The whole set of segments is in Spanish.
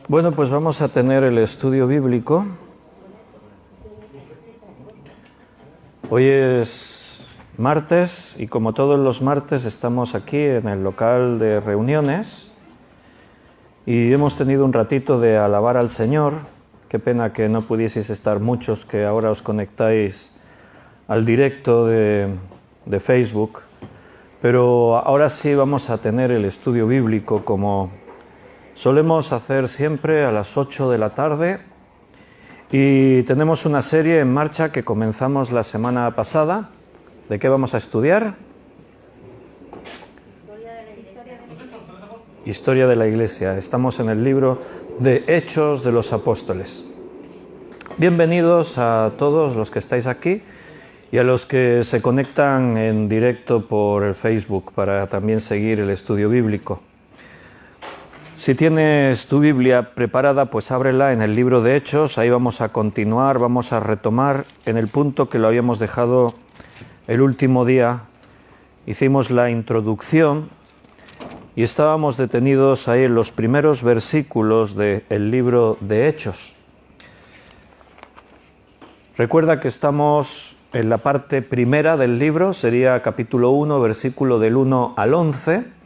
Bueno, pues vamos a tener el estudio bíblico. Hoy es martes y como todos los martes estamos aquí en el local de reuniones y hemos tenido un ratito de alabar al Señor. Qué pena que no pudieseis estar muchos, que ahora os conectáis al directo de Facebook, pero ahora sí vamos a tener el estudio bíblico como solemos hacer siempre a las 8 de la tarde y tenemos una serie en marcha que comenzamos la semana pasada. ¿De qué vamos a estudiar? Historia de la Iglesia. Estamos en el libro de Hechos de los Apóstoles. Bienvenidos a todos los que estáis aquí y a los que se conectan en directo por el Facebook para también seguir el estudio bíblico. Si tienes tu Biblia preparada, pues ábrela en el libro de Hechos. Ahí vamos a continuar, vamos a retomar en el punto que lo habíamos dejado el último día. Hicimos la introducción y estábamos detenidos ahí en los primeros versículos del libro de Hechos. Recuerda que estamos en la parte primera del libro, sería capítulo 1, versículo del 1 al 11,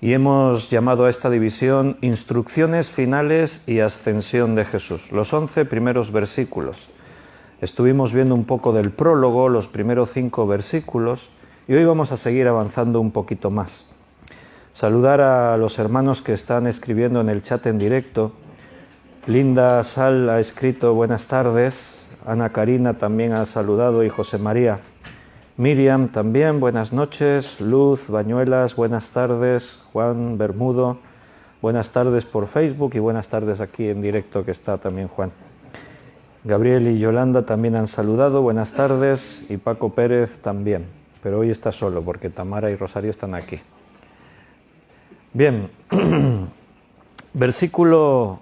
y hemos llamado a esta división Instrucciones finales y ascensión de Jesús, los 11 primeros versículos. Estuvimos viendo un poco del prólogo, los primeros 5 versículos, y hoy vamos a seguir avanzando un poquito más. Saludar a los hermanos que están escribiendo en el chat en directo. Linda Sal ha escrito buenas tardes. Ana Karina también ha saludado y José María. Miriam también, buenas noches. Luz Bañuelas, buenas tardes. Juan Bermudo, buenas tardes por Facebook y buenas tardes aquí en directo que está también Juan. Gabriel y Yolanda también han saludado, buenas tardes. Y Paco Pérez también, pero hoy está solo porque Tamara y Rosario están aquí. Bien, versículo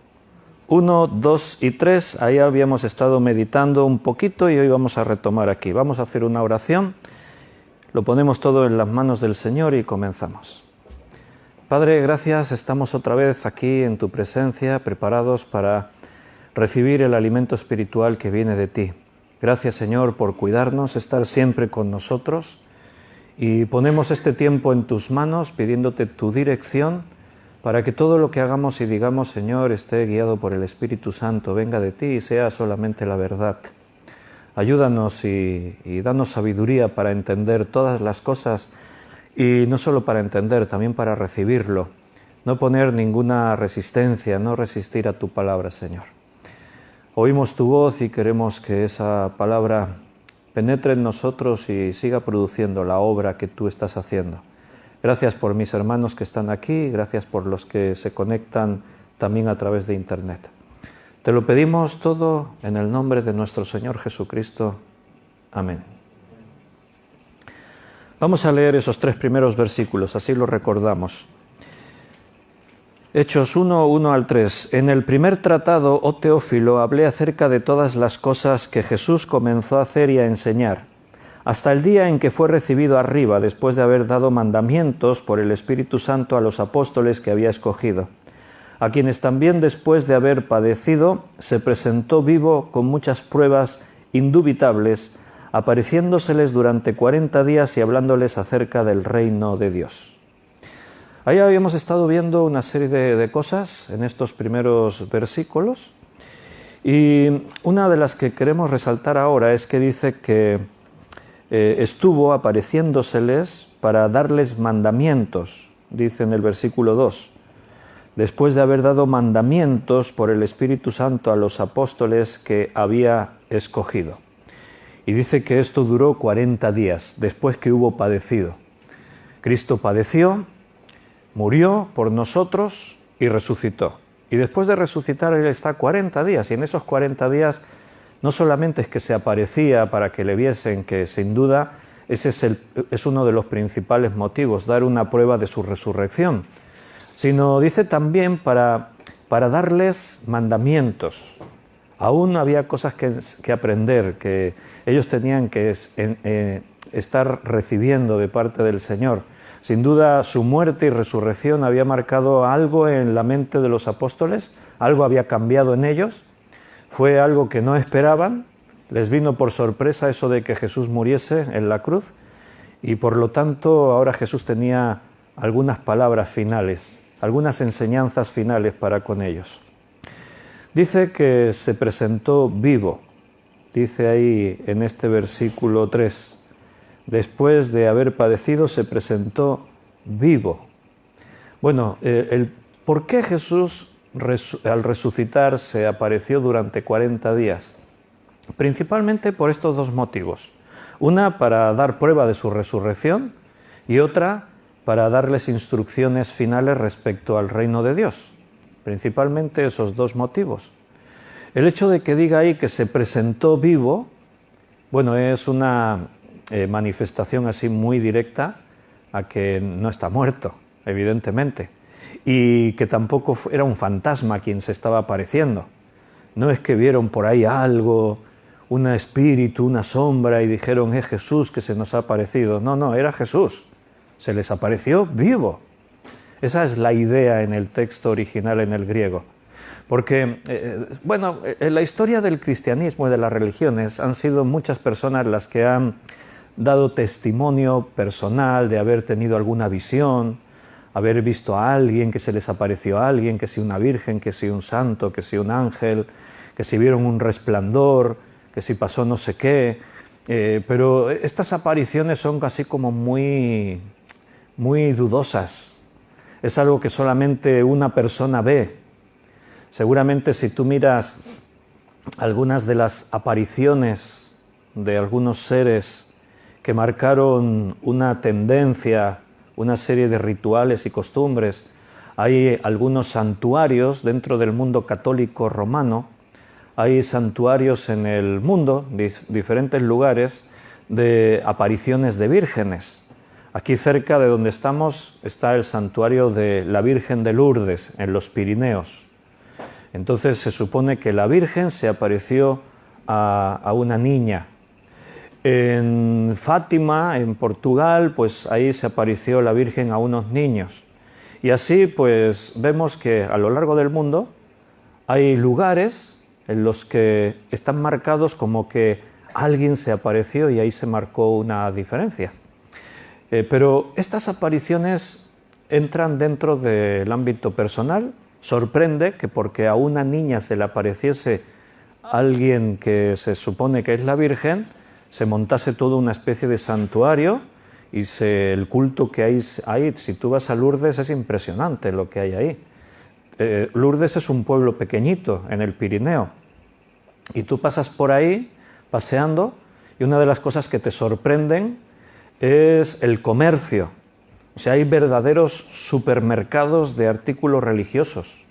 1, 2 y 3, ahí habíamos estado meditando un poquito y hoy vamos a retomar aquí. Vamos a hacer una oración, lo ponemos todo en las manos del Señor y comenzamos. Padre, gracias, estamos otra vez aquí en tu presencia, preparados para recibir el alimento espiritual que viene de ti. Gracias, Señor, por cuidarnos, estar siempre con nosotros y ponemos este tiempo en tus manos pidiéndote tu dirección para que todo lo que hagamos y digamos, Señor, esté guiado por el Espíritu Santo, venga de ti y sea solamente la verdad. Ayúdanos y danos sabiduría para entender todas las cosas y no solo para entender, también para recibirlo. No poner ninguna resistencia, no resistir a tu palabra, Señor. Oímos tu voz y queremos que esa palabra penetre en nosotros y siga produciendo la obra que tú estás haciendo. Gracias por mis hermanos que están aquí, gracias por los que se conectan también a través de Internet. Te lo pedimos todo en el nombre de nuestro Señor Jesucristo. Amén. Vamos a leer esos 3 primeros versículos, así lo recordamos. Hechos 1, 1 al 3. En el primer tratado, oh Teófilo, hablé acerca de todas las cosas que Jesús comenzó a hacer y a enseñar, hasta el día en que fue recibido arriba, después de haber dado mandamientos por el Espíritu Santo a los apóstoles que había escogido, a quienes también después de haber padecido, se presentó vivo con muchas pruebas indubitables, apareciéndoseles durante 40 días y hablándoles acerca del reino de Dios. Ahí habíamos estado viendo una serie de cosas en estos primeros versículos, y una de las que queremos resaltar ahora es que dice que estuvo apareciéndoseles para darles mandamientos, dice en el versículo 2, después de haber dado mandamientos por el Espíritu Santo a los apóstoles que había escogido. Y dice que esto duró 40 días, después que hubo padecido. Cristo padeció, murió por nosotros y resucitó. Y después de resucitar, Él está 40 días, y en esos 40 días no solamente es que se aparecía para que le viesen, que sin duda ese es uno de los principales motivos, dar una prueba de su resurrección, sino dice también para darles mandamientos. Aún había cosas que aprender, que ellos tenían que estar recibiendo de parte del Señor. Sin duda, su muerte y resurrección había marcado algo en la mente de los apóstoles, algo había cambiado en ellos, fue algo que no esperaban, les vino por sorpresa eso de que Jesús muriese en la cruz, y por lo tanto ahora Jesús tenía algunas palabras finales, algunas enseñanzas finales para con ellos. Dice que se presentó vivo, dice ahí en este versículo 3, después de haber padecido se presentó vivo. Bueno, ¿por qué Jesús al resucitar se apareció durante 40 días? Principalmente por estos dos motivos. Una, para dar prueba de su resurrección, y otra, para darles instrucciones finales respecto al reino de Dios. Principalmente esos dos motivos. El hecho de que diga ahí que se presentó vivo, bueno, es una manifestación así muy directa a que no está muerto, evidentemente, y que tampoco era un fantasma quien se estaba apareciendo. No es que vieron por ahí algo, un espíritu, una sombra, y dijeron, es Jesús que se nos ha aparecido. No, no, era Jesús. Se les apareció vivo. Esa es la idea en el texto original en el griego. Porque, bueno, en la historia del cristianismo y de las religiones han sido muchas personas las que han dado testimonio personal de haber tenido alguna visión, haber visto a alguien, que se les apareció a alguien, que si una virgen, que si un santo, que si un ángel, que si vieron un resplandor, que si pasó no sé qué. Pero estas apariciones son casi como muy dudosas. Es algo que solamente una persona ve. Seguramente si tú miras algunas de las apariciones de algunos seres que marcaron una tendencia, una serie de rituales y costumbres, hay algunos santuarios dentro del mundo católico romano, hay santuarios en el mundo, diferentes lugares, de apariciones de vírgenes. Aquí cerca de donde estamos está el santuario de la Virgen de Lourdes, en los Pirineos. Entonces se supone que la Virgen se apareció a una niña. En Fátima, en Portugal, pues ahí se apareció la Virgen a unos niños. Y así pues vemos que a lo largo del mundo hay lugares en los que están marcados como que alguien se apareció y ahí se marcó una diferencia. Pero estas apariciones entran dentro del ámbito personal. Sorprende que porque a una niña se le apareciese alguien que se supone que es la Virgen, se montase toda una especie de santuario y el culto que hay ahí. Si tú vas a Lourdes es impresionante lo que hay ahí. Lourdes es un pueblo pequeñito en el Pirineo y tú pasas por ahí paseando y una de las cosas que te sorprenden es el comercio. O sea, hay verdaderos supermercados de artículos religiosos.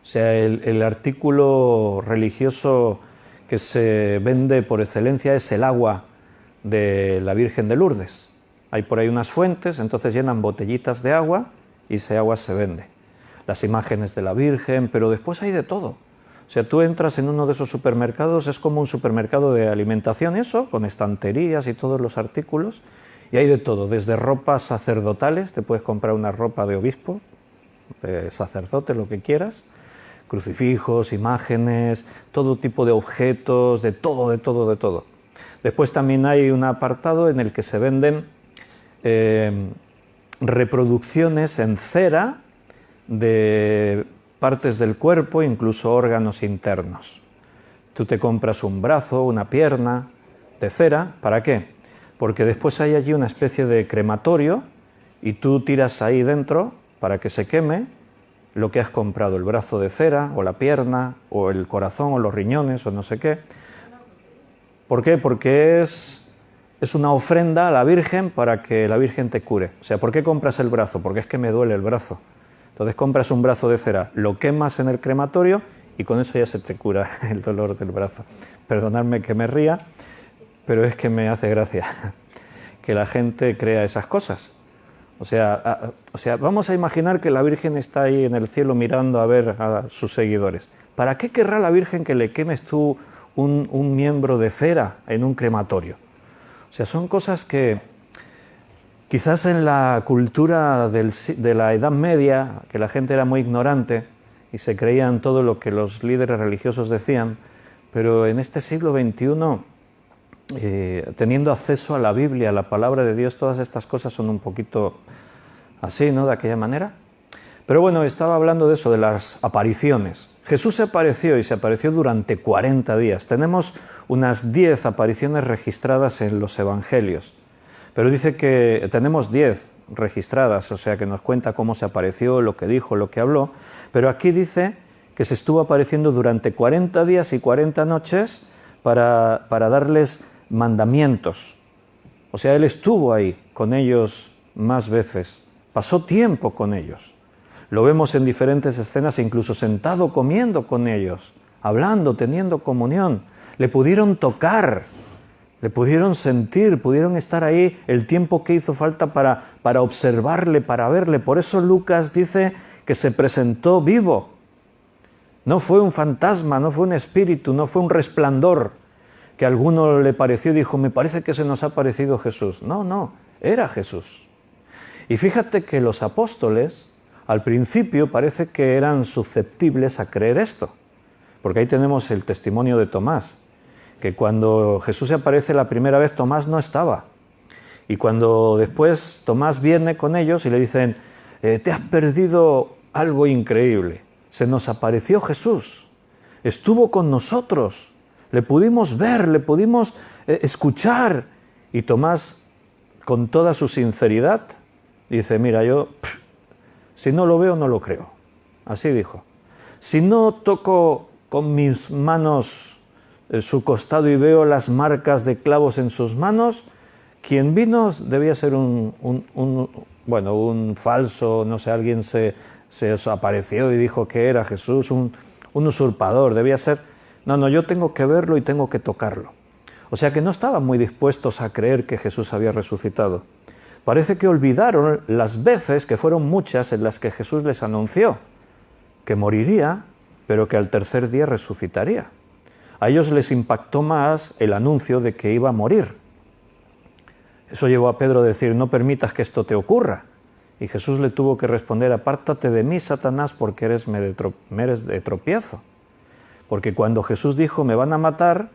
O sea, el artículo religioso que se vende por excelencia es el agua de la Virgen de Lourdes. Hay por ahí unas fuentes, entonces llenan botellitas de agua y ese agua se vende. Las imágenes de la Virgen, pero después hay de todo. O sea, tú entras en uno de esos supermercados, es como un supermercado de alimentación, eso, con estanterías y todos los artículos, y hay de todo, desde ropas sacerdotales, te puedes comprar una ropa de obispo, de sacerdote, lo que quieras, crucifijos, imágenes, todo tipo de objetos, de todo, de todo, de todo. Después también hay un apartado en el que se venden reproducciones en cera de partes del cuerpo, incluso órganos internos. Tú te compras un brazo, una pierna de cera, ¿para qué? Porque después hay allí una especie de crematorio y tú tiras ahí dentro para que se queme lo que has comprado, el brazo de cera o la pierna o el corazón o los riñones o no sé qué. ¿Por qué? Porque es una ofrenda a la Virgen para que la Virgen te cure. O sea, ¿por qué compras el brazo? Porque es que me duele el brazo. Entonces compras un brazo de cera, lo quemas en el crematorio y con eso ya se te cura el dolor del brazo. Perdonadme que me ría, pero es que me hace gracia que la gente crea esas cosas. O sea, vamos a imaginar que la Virgen está ahí en el cielo mirando a ver a sus seguidores. ¿Para qué querrá la Virgen que le quemes tú un miembro de cera en un crematorio? O sea, son cosas que Quizás en la cultura de la Edad Media, que la gente era muy ignorante y se creían todo lo que los líderes religiosos decían, pero en este siglo XXI, teniendo acceso a la Biblia, a la palabra de Dios, todas estas cosas son un poquito así, ¿no?, de aquella manera. Pero bueno, estaba hablando de eso, de las apariciones. Jesús se apareció y se apareció durante 40 días. Tenemos unas 10 apariciones registradas en los evangelios, pero dice que tenemos 10 registradas, o sea que nos cuenta cómo se apareció, lo que dijo, lo que habló, pero aquí dice que se estuvo apareciendo durante 40 días y 40 noches para darles mandamientos. O sea, Él estuvo ahí con ellos más veces, pasó tiempo con ellos. Lo vemos en diferentes escenas, incluso sentado comiendo con ellos, hablando, teniendo comunión. Le pudieron tocar, le pudieron sentir, pudieron estar ahí el tiempo que hizo falta para observarle, para verle. Por eso Lucas dice que se presentó vivo. No fue un fantasma, no fue un espíritu, no fue un resplandor que a alguno le pareció y dijo, me parece que se nos ha parecido Jesús. No, era Jesús. Y fíjate que los apóstoles al principio parece que eran susceptibles a creer esto, porque ahí tenemos el testimonio de Tomás, que cuando Jesús se aparece la primera vez, Tomás no estaba. Y cuando después Tomás viene con ellos y le dicen, te has perdido algo increíble, se nos apareció Jesús, estuvo con nosotros, le pudimos ver, le pudimos escuchar. Y Tomás, con toda su sinceridad, dice, mira, yo... si no lo veo, no lo creo. Así dijo. Si no toco con mis manos su costado y veo las marcas de clavos en sus manos, quien vino debía ser un falso, no sé, alguien se apareció y dijo que era Jesús, un usurpador, debía ser. No, yo tengo que verlo y tengo que tocarlo. O sea que no estaban muy dispuestos a creer que Jesús había resucitado. Parece que olvidaron las veces, que fueron muchas, en las que Jesús les anunció que moriría, pero que al tercer día resucitaría. A ellos les impactó más el anuncio de que iba a morir. Eso llevó a Pedro a decir, no permitas que esto te ocurra. Y Jesús le tuvo que responder, apártate de mí, Satanás, porque eres de tropiezo. Porque cuando Jesús dijo, me van a matar,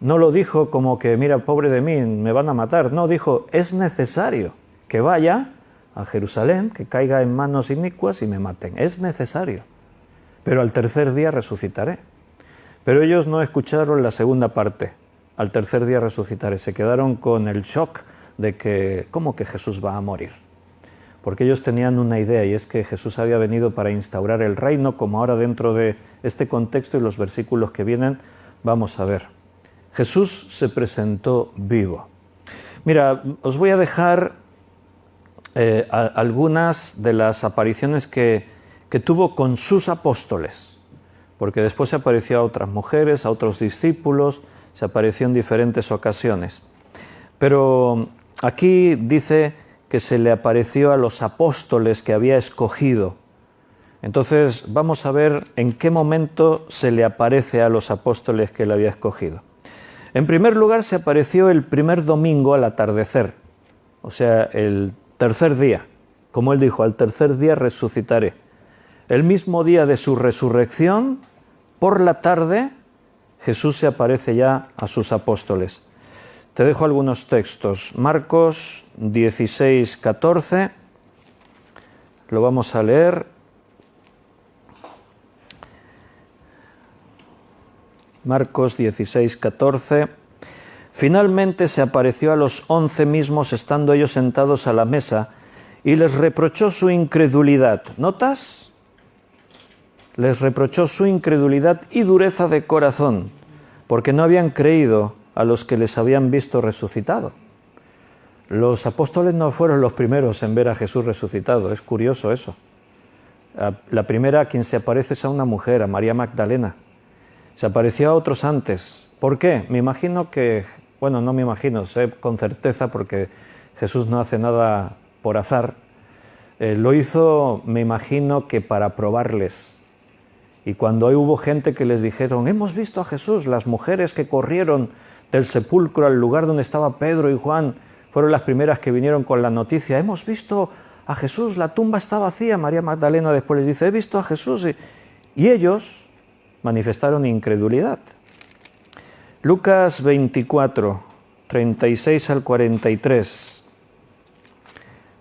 no lo dijo como que, mira, pobre de mí, me van a matar. No, dijo, es necesario que vaya a Jerusalén, que caiga en manos inicuas y me maten. Es necesario. Pero al tercer día resucitaré. Pero ellos no escucharon la segunda parte. Al tercer día resucitaré. Se quedaron con el shock de que, ¿cómo que Jesús va a morir? Porque ellos tenían una idea, y es que Jesús había venido para instaurar el reino, como ahora dentro de este contexto y los versículos que vienen vamos a ver. Jesús se presentó vivo. Mira, os voy a dejar algunas de las apariciones que tuvo con sus apóstoles, porque después se apareció a otras mujeres, a otros discípulos, se apareció en diferentes ocasiones. Pero aquí dice que se le apareció a los apóstoles que había escogido. Entonces vamos a ver en qué momento se le aparece a los apóstoles que él había escogido. En primer lugar, se apareció el primer domingo al atardecer, o sea, el tercer día. Como él dijo, al tercer día resucitaré. El mismo día de su resurrección, por la tarde, Jesús se aparece ya a sus apóstoles. Te dejo algunos textos. Marcos 16, 14, lo vamos a leer. Marcos 16, 14. Finalmente se apareció a los 11 mismos, estando ellos sentados a la mesa, y les reprochó su incredulidad. ¿Notas? Les reprochó su incredulidad y dureza de corazón, porque no habían creído a los que les habían visto resucitado. Los apóstoles no fueron los primeros en ver a Jesús resucitado, es curioso eso. La primera a quien se aparece es a una mujer, a María Magdalena. Se apareció a otros antes. ¿Por qué? Me imagino que, bueno, no me imagino, sé con certeza porque Jesús no hace nada por azar. Lo hizo, me imagino, que para probarles. Y cuando hubo gente que les dijeron, hemos visto a Jesús, las mujeres que corrieron del sepulcro al lugar donde estaba Pedro y Juan, Fueron las primeras que vinieron con la noticia: hemos visto a Jesús, la tumba está vacía. María Magdalena después les dice: he visto a Jesús. Y ellos manifestaron incredulidad. Lucas 24, 36 al 43.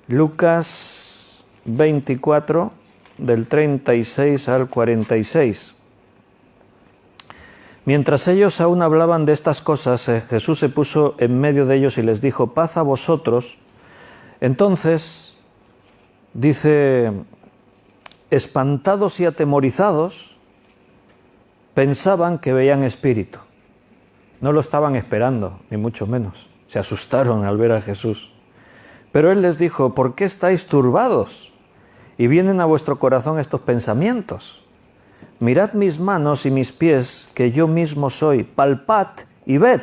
Lucas 24, del 36 al 46. Mientras ellos aún hablaban de estas cosas, Jesús se puso en medio de ellos y les dijo: paz a vosotros. Entonces, dice, espantados y atemorizados, pensaban que veían espíritu. No lo estaban esperando, ni mucho menos. Se asustaron al ver a Jesús. Pero Él les dijo: ¿por qué estáis turbados? Y vienen a vuestro corazón estos pensamientos. Mirad mis manos y mis pies, que yo mismo soy. Palpad y ved,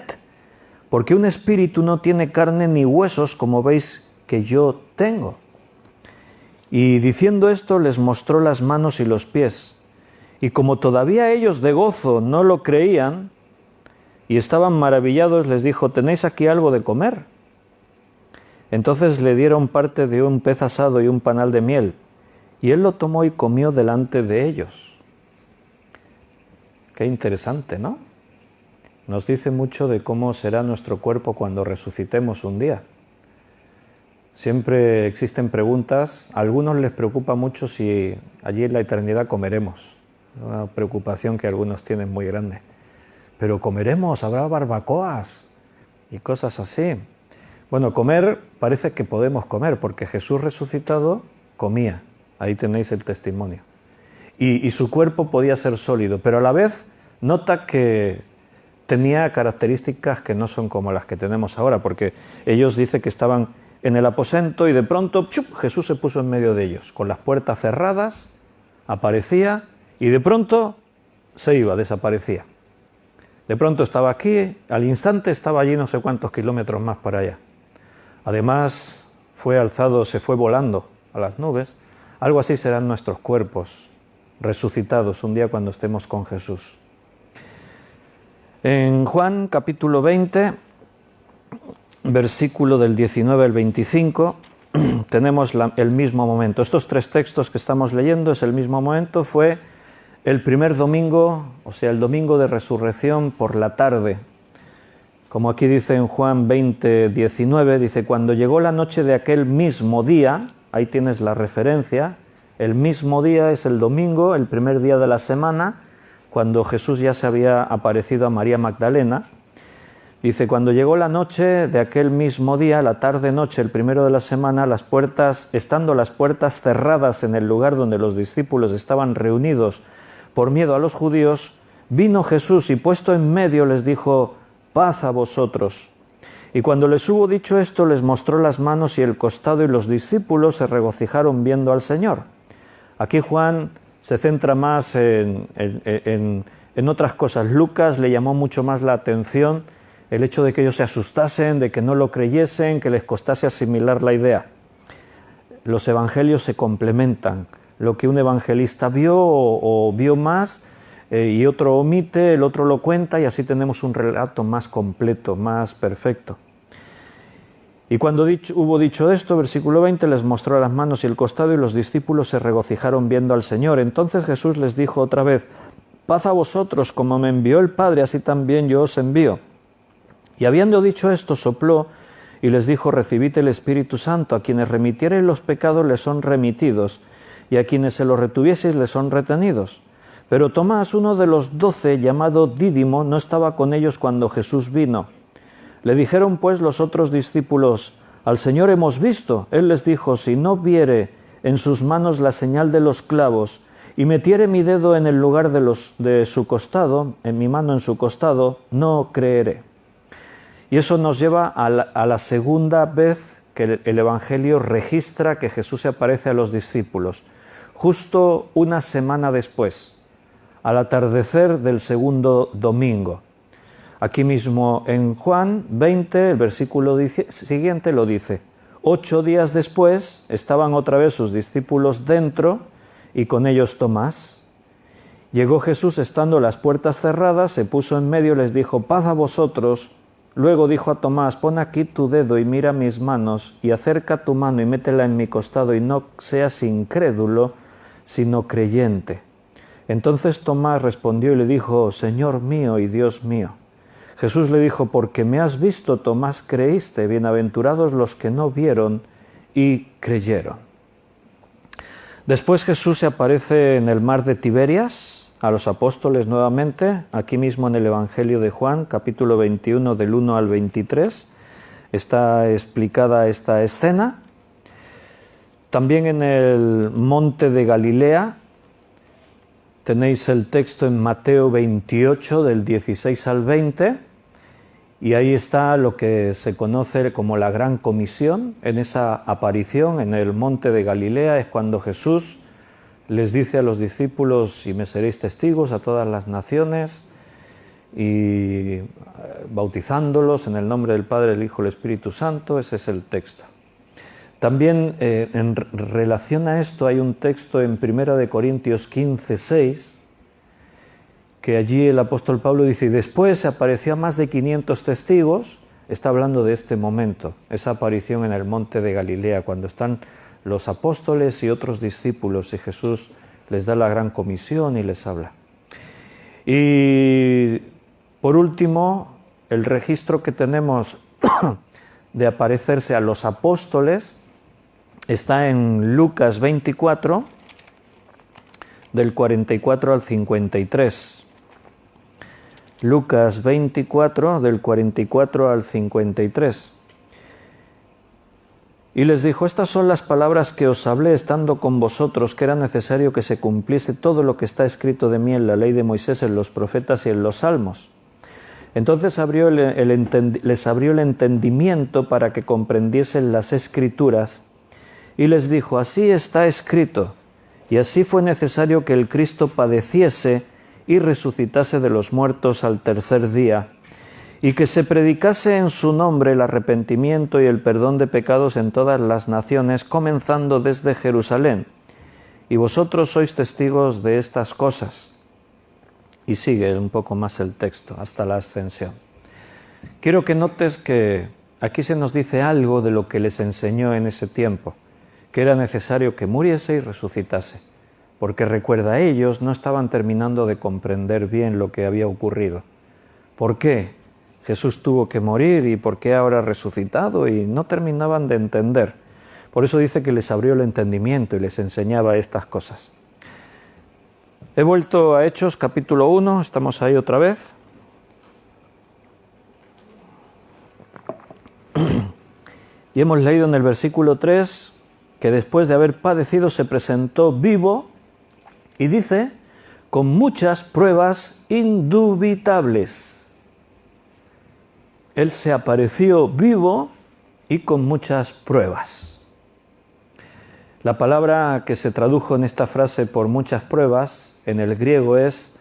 porque un espíritu no tiene carne ni huesos, como veis que yo tengo. Y diciendo esto, les mostró las manos y los pies. Y como todavía ellos de gozo no lo creían y estaban maravillados, les dijo: ¿tenéis aquí algo de comer? Entonces le dieron parte de un pez asado y un panal de miel, y él lo tomó y comió delante de ellos. Qué interesante, ¿no? Nos dice mucho de cómo será nuestro cuerpo cuando resucitemos un día. Siempre existen preguntas. A algunos les preocupa mucho si allí en la eternidad comeremos. Una preocupación que algunos tienen muy grande. Pero comeremos, habrá barbacoas y cosas así. Bueno, comer parece que podemos comer, porque Jesús resucitado comía. Ahí tenéis el testimonio. Y su cuerpo podía ser sólido, pero a la vez nota que tenía características que no son como las que tenemos ahora, porque ellos dicen que estaban en el aposento y de pronto ¡chup!, Jesús se puso en medio de ellos, con las puertas cerradas, aparecía y de pronto se iba, desaparecía. De pronto estaba aquí, al instante estaba allí no sé cuántos kilómetros más para allá. Además fue alzado, se fue volando a las nubes. Algo así serán nuestros cuerpos resucitados un día cuando estemos con Jesús. En Juan capítulo 20, versículo del 19 al 25, tenemos el mismo momento. Estos tres textos que estamos leyendo es el mismo momento. Fue el primer domingo, o sea, el domingo de resurrección por la tarde. Como aquí dice en Juan 20, 19, dice: cuando llegó la noche de aquel mismo día, ahí tienes la referencia, el mismo día es el domingo, el primer día de la semana, cuando Jesús ya se había aparecido a María Magdalena. Dice: cuando llegó la noche de aquel mismo día, la tarde-noche, el primero de la semana, estando las puertas cerradas en el lugar donde los discípulos estaban reunidos por miedo a los judíos, vino Jesús y puesto en medio les dijo: paz a vosotros. Y cuando les hubo dicho esto, les mostró las manos y el costado, y los discípulos se regocijaron viendo al Señor. Aquí Juan se centra más en otras cosas. Lucas le llamó mucho más la atención el hecho de que ellos se asustasen, de que no lo creyesen, que les costase asimilar la idea. Los evangelios se complementan. Lo que un evangelista vio o vio más y otro omite, el otro lo cuenta, y así tenemos un relato más completo, más perfecto. Y cuando hubo dicho esto, versículo 20, les mostró las manos y el costado, y los discípulos se regocijaron viendo al Señor. Entonces Jesús les dijo otra vez: paz a vosotros, como me envió el Padre, así también yo os envío. Y habiendo dicho esto, sopló y les dijo: recibid el Espíritu Santo. A quienes remitiereis los pecados les son remitidos, y a quienes se los retuvieseis les son retenidos. Pero Tomás, uno de los 12, llamado Dídimo, no estaba con ellos cuando Jesús vino. Le dijeron pues los otros discípulos: al Señor hemos visto. Él les dijo: si no viere en sus manos la señal de los clavos, y metiere mi dedo en el lugar de su costado, en mi mano en su costado, no creeré. Y eso nos lleva a la segunda vez que el Evangelio registra que Jesús se aparece a los discípulos, justo una semana después, al atardecer del segundo domingo. Aquí mismo en Juan 20, el versículo siguiente lo dice: 8 días después estaban otra vez sus discípulos dentro y con ellos Tomás. Llegó Jesús estando las puertas cerradas, se puso en medio y les dijo: paz a vosotros. Luego dijo a Tomás: pon aquí tu dedo y mira mis manos, y acerca tu mano y métela en mi costado, y no seas incrédulo, sino creyente. Entonces Tomás respondió y le dijo: Señor mío y Dios mío. Jesús le dijo: porque me has visto, Tomás, creíste. Bienaventurados los que no vieron y creyeron. Después Jesús se aparece en el mar de Tiberias a los apóstoles nuevamente, aquí mismo en el Evangelio de Juan, capítulo 21, del 1 al 23, está explicada esta escena. También en el monte de Galilea, tenéis el texto en Mateo 28, del 16 al 20, y ahí está lo que se conoce como la Gran Comisión. En esa aparición en el monte de Galilea es cuando Jesús les dice a los discípulos: y me seréis testigos a todas las naciones, y bautizándolos en el nombre del Padre, del Hijo y del Espíritu Santo. Ese es el texto. También en relación a esto hay un texto en 1 Corintios 15, 6, que allí el apóstol Pablo dice: y después se apareció a más de 500 testigos. Está hablando de este momento, esa aparición en el monte de Galilea, cuando están los apóstoles y otros discípulos, y Jesús les da la gran comisión y les habla. Y por último, el registro que tenemos de aparecerse a los apóstoles está en Lucas 24, del 44 al 53. Lucas 24, del 44 al 53. Y les dijo: estas son las palabras que os hablé estando con vosotros, que era necesario que se cumpliese todo lo que está escrito de mí en la ley de Moisés, en los profetas y en los salmos. Entonces les abrió el entendimiento para que comprendiesen las Escrituras, y les dijo: así está escrito, y así fue necesario que el Cristo padeciese y resucitase de los muertos al tercer día, y que se predicase en su nombre el arrepentimiento y el perdón de pecados en todas las naciones, comenzando desde Jerusalén. Y vosotros sois testigos de estas cosas. Y sigue un poco más el texto, hasta la ascensión. Quiero que notes que aquí se nos dice algo de lo que les enseñó en ese tiempo, que era necesario que muriese y resucitase, porque recuerda, ellos no estaban terminando de comprender bien lo que había ocurrido. ¿Por qué Jesús tuvo que morir y por qué ahora ha resucitado? Y no terminaban de entender. Por eso dice que les abrió el entendimiento y les enseñaba estas cosas. He vuelto a Hechos capítulo 1, estamos ahí otra vez. Y hemos leído en el versículo 3 que después de haber padecido se presentó vivo, y dice, con muchas pruebas indubitables. Él se apareció vivo y con muchas pruebas. La palabra que se tradujo en esta frase por muchas pruebas en el griego es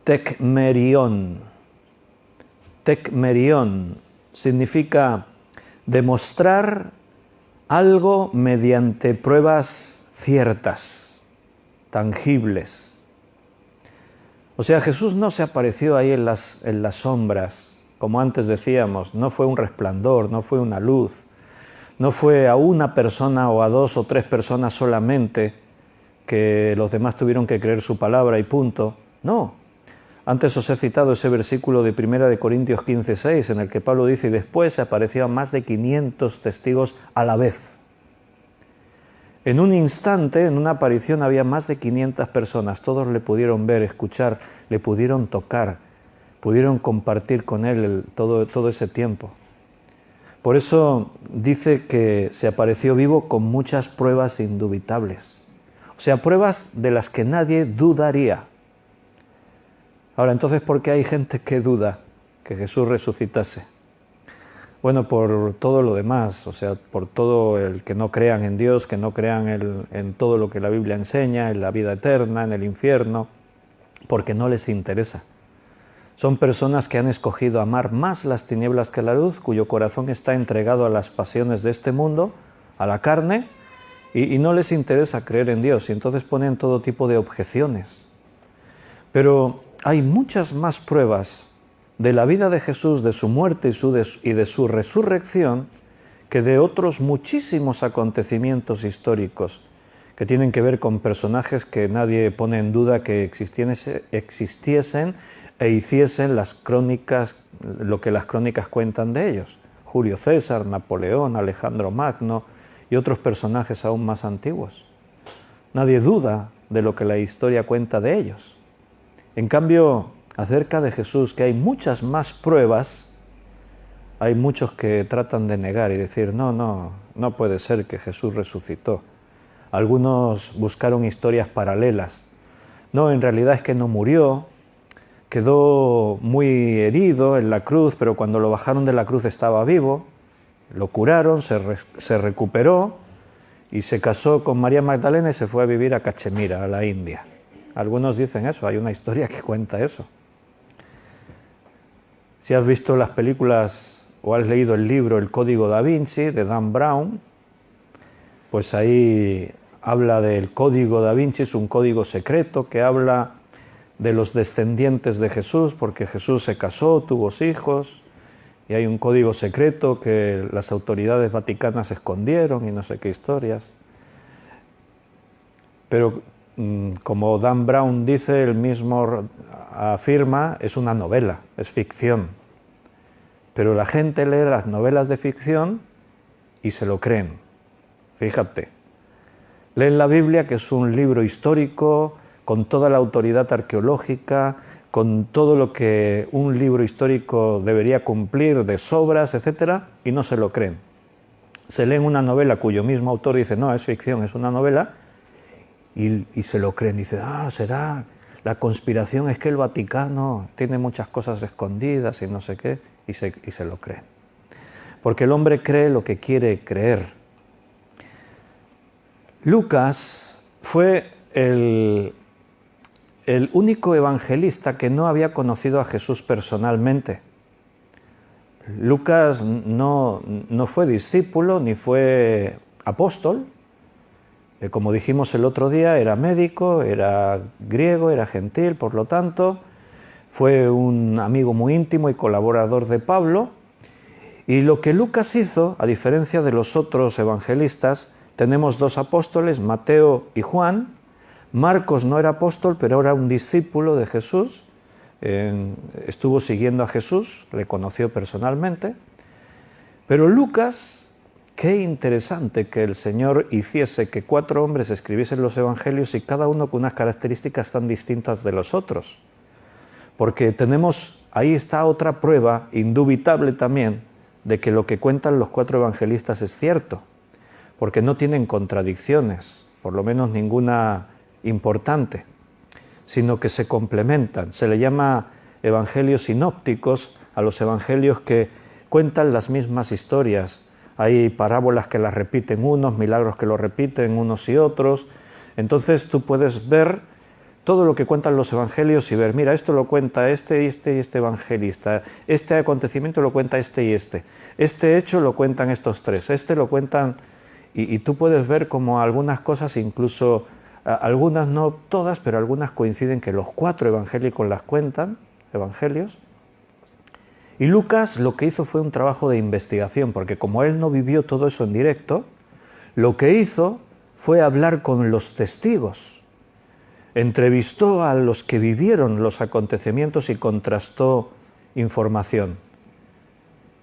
tekmerion. Tekmerion significa demostrar algo mediante pruebas ciertas, tangibles. O sea, Jesús no se apareció ahí en las sombras, como antes decíamos, no fue un resplandor, no fue una luz, no fue a una persona o a 2 o 3 personas solamente, que los demás tuvieron que creer su palabra y punto. No. Antes os he citado ese versículo de 1 Corintios 15, 6, en el que Pablo dice: y después se apareció a más de 500 testigos a la vez. En un instante, en una aparición, había más de 500 personas. Todos le pudieron ver, escuchar, le pudieron tocar, pudieron compartir con él todo ese tiempo. Por eso dice que se apareció vivo con muchas pruebas indubitables. O sea, pruebas de las que nadie dudaría. Ahora, entonces, ¿por qué hay gente que duda que Jesús resucitase? Bueno, por todo lo demás, o sea, por todo el que no crean en Dios, que no crean en todo lo que la Biblia enseña, en la vida eterna, en el infierno, porque no les interesa. Son personas que han escogido amar más las tinieblas que la luz, cuyo corazón está entregado a las pasiones de este mundo, a la carne, y no les interesa creer en Dios, y entonces ponen todo tipo de objeciones. Pero hay muchas más pruebas de la vida de Jesús, de su muerte y de su resurrección, que de otros muchísimos acontecimientos históricos que tienen que ver con personajes que nadie pone en duda que existiesen e hiciesen las crónicas, lo que las crónicas cuentan de ellos. Julio César, Napoleón, Alejandro Magno y otros personajes aún más antiguos. Nadie duda de lo que la historia cuenta de ellos. En cambio, acerca de Jesús, que hay muchas más pruebas, hay muchos que tratan de negar y decir, no puede ser que Jesús resucitó. Algunos buscaron historias paralelas. No, en realidad es que no murió, quedó muy herido en la cruz, pero cuando lo bajaron de la cruz estaba vivo, lo curaron, se recuperó y se casó con María Magdalena y se fue a vivir a Cachemira, a la India. Algunos dicen eso, hay una historia que cuenta eso. Si has visto las películas o has leído el libro El Código Da Vinci de Dan Brown, pues ahí habla del Código Da Vinci, es un código secreto que habla de los descendientes de Jesús, porque Jesús se casó, tuvo hijos, y hay un código secreto que las autoridades vaticanas escondieron y no sé qué historias. Pero como Dan Brown dice, él mismo afirma, es una novela, es ficción. Pero la gente lee las novelas de ficción y se lo creen. Fíjate, leen la Biblia, que es un libro histórico, con toda la autoridad arqueológica, con todo lo que un libro histórico debería cumplir de sobras, etc., y no se lo creen. Se leen una novela cuyo mismo autor dice, no, es ficción, es una novela, y se lo creen. Dice, será, la conspiración es que el Vaticano tiene muchas cosas escondidas y no sé qué, y se lo creen. Porque el hombre cree lo que quiere creer. Lucas fue el único evangelista que no había conocido a Jesús personalmente. Lucas no fue discípulo ni fue apóstol. Como dijimos el otro día, era médico, era griego, era gentil, por lo tanto, fue un amigo muy íntimo y colaborador de Pablo. Y lo que Lucas hizo, a diferencia de los otros evangelistas, tenemos dos apóstoles, Mateo y Juan. Marcos no era apóstol, pero era un discípulo de Jesús, estuvo siguiendo a Jesús, le conoció personalmente. Pero Lucas, qué interesante que el Señor hiciese que 4 hombres escribiesen los evangelios y cada uno con unas características tan distintas de los otros. Porque ahí está otra prueba indubitable también de que lo que cuentan los 4 evangelistas es cierto, porque no tienen contradicciones, por lo menos ninguna importante, sino que se complementan. Se le llama evangelios sinópticos a los evangelios que cuentan las mismas historias. Hay parábolas que las repiten unos, milagros que lo repiten unos y otros. Entonces tú puedes ver todo lo que cuentan los evangelios y ver, mira, esto lo cuenta este y este evangelista, este acontecimiento lo cuenta este y este hecho lo cuentan estos 3, este lo cuentan, y tú puedes ver como algunas cosas, incluso algunas no todas, pero algunas coinciden que los 4 evangélicos las cuentan, evangelios. Y Lucas lo que hizo fue un trabajo de investigación, porque como él no vivió todo eso en directo, lo que hizo fue hablar con los testigos. Entrevistó a los que vivieron los acontecimientos y contrastó información.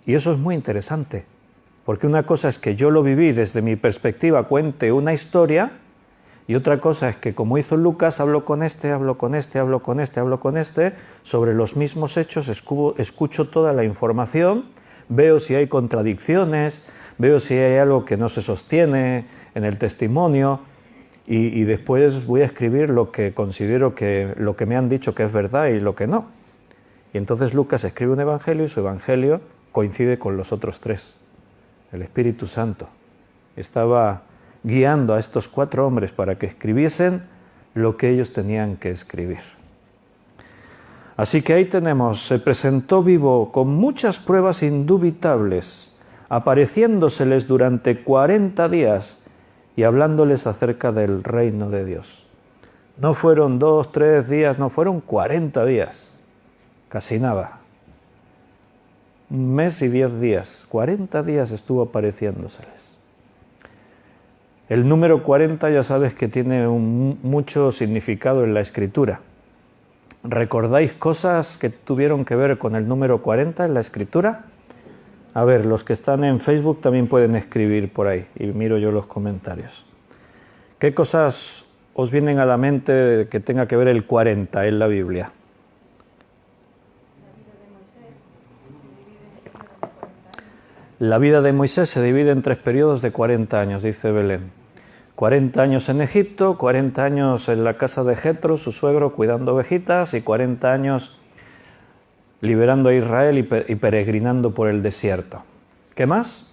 Y eso es muy interesante, porque una cosa es que yo lo viví desde mi perspectiva, cuente una historia, y otra cosa es que, como hizo Lucas, hablo con este, sobre los mismos hechos, escucho toda la información, veo si hay contradicciones, veo si hay algo que no se sostiene en el testimonio, y después voy a escribir lo que considero que lo que me han dicho que es verdad y lo que no. Y entonces Lucas escribe un evangelio y su evangelio coincide con los otros 3. El Espíritu Santo estaba guiando a estos 4 hombres para que escribiesen lo que ellos tenían que escribir. Así que ahí tenemos, se presentó vivo con muchas pruebas indubitables, apareciéndoseles durante 40 días y hablándoles acerca del reino de Dios. No fueron 2, 3 días, no, fueron 40 días, casi nada. 1 mes y 10 días. 40 días estuvo apareciéndoseles. El número 40 ya sabes que tiene mucho significado en la Escritura. ¿Recordáis cosas que tuvieron que ver con el número 40 en la Escritura? A ver, los que están en Facebook también pueden escribir por ahí y miro yo los comentarios. ¿Qué cosas os vienen a la mente que tenga que ver el 40 en la Biblia? La vida de Moisés se divide en 3 periodos de 40 años, dice Belén. 40 años en Egipto, 40 años en la casa de Jetro, su suegro, cuidando ovejitas, y 40 años liberando a Israel y peregrinando por el desierto. ¿Qué más?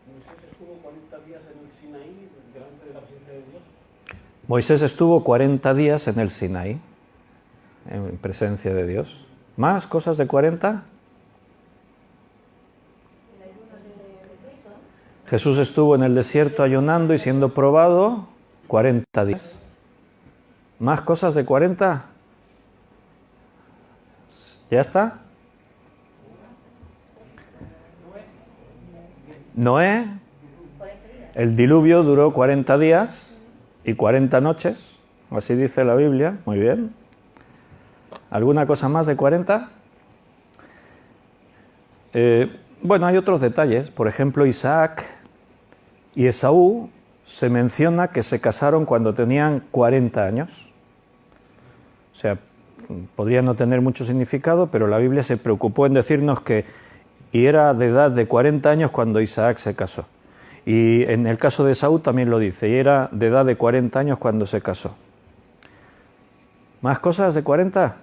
Moisés estuvo 40 días en el Sinaí, delante de la presencia de Dios. Moisés estuvo 40 días en el Sinaí, en presencia de Dios. ¿Más cosas de 40? Jesús estuvo en el desierto ayunando y siendo probado 40 días. ¿Más cosas de 40? ¿Ya está? Noé, el diluvio duró 40 días y 40 noches, así dice la Biblia, muy bien. ¿Alguna cosa más de 40? Bueno, hay otros detalles, por ejemplo, Isaac y Esaú se menciona que se casaron cuando tenían 40 años. O sea, podría no tener mucho significado, pero la Biblia se preocupó en decirnos que era de edad de 40 años cuando Isaac se casó. Y en el caso de Esaú también lo dice, y era de edad de 40 años cuando se casó. ¿Más cosas de 40?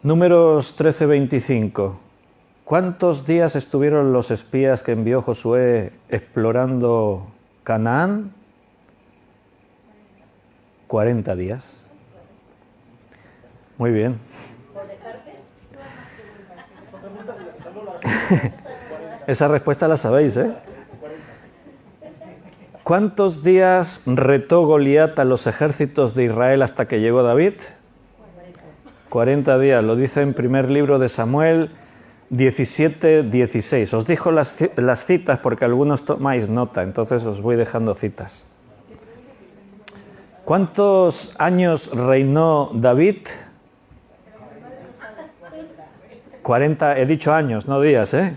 Números 13-25. ¿Cuántos días estuvieron los espías que envió Josué explorando Canaán? 40 días. Muy bien. Esa respuesta la sabéis, ¿eh? ¿Cuántos días retó Goliat a los ejércitos de Israel hasta que llegó David? 40 días, lo dice en primer libro de Samuel 17-16. Os dijo las citas porque algunos tomáis nota, entonces os voy dejando citas. ¿Cuántos años reinó David? 40, he dicho años, no días, ¿eh?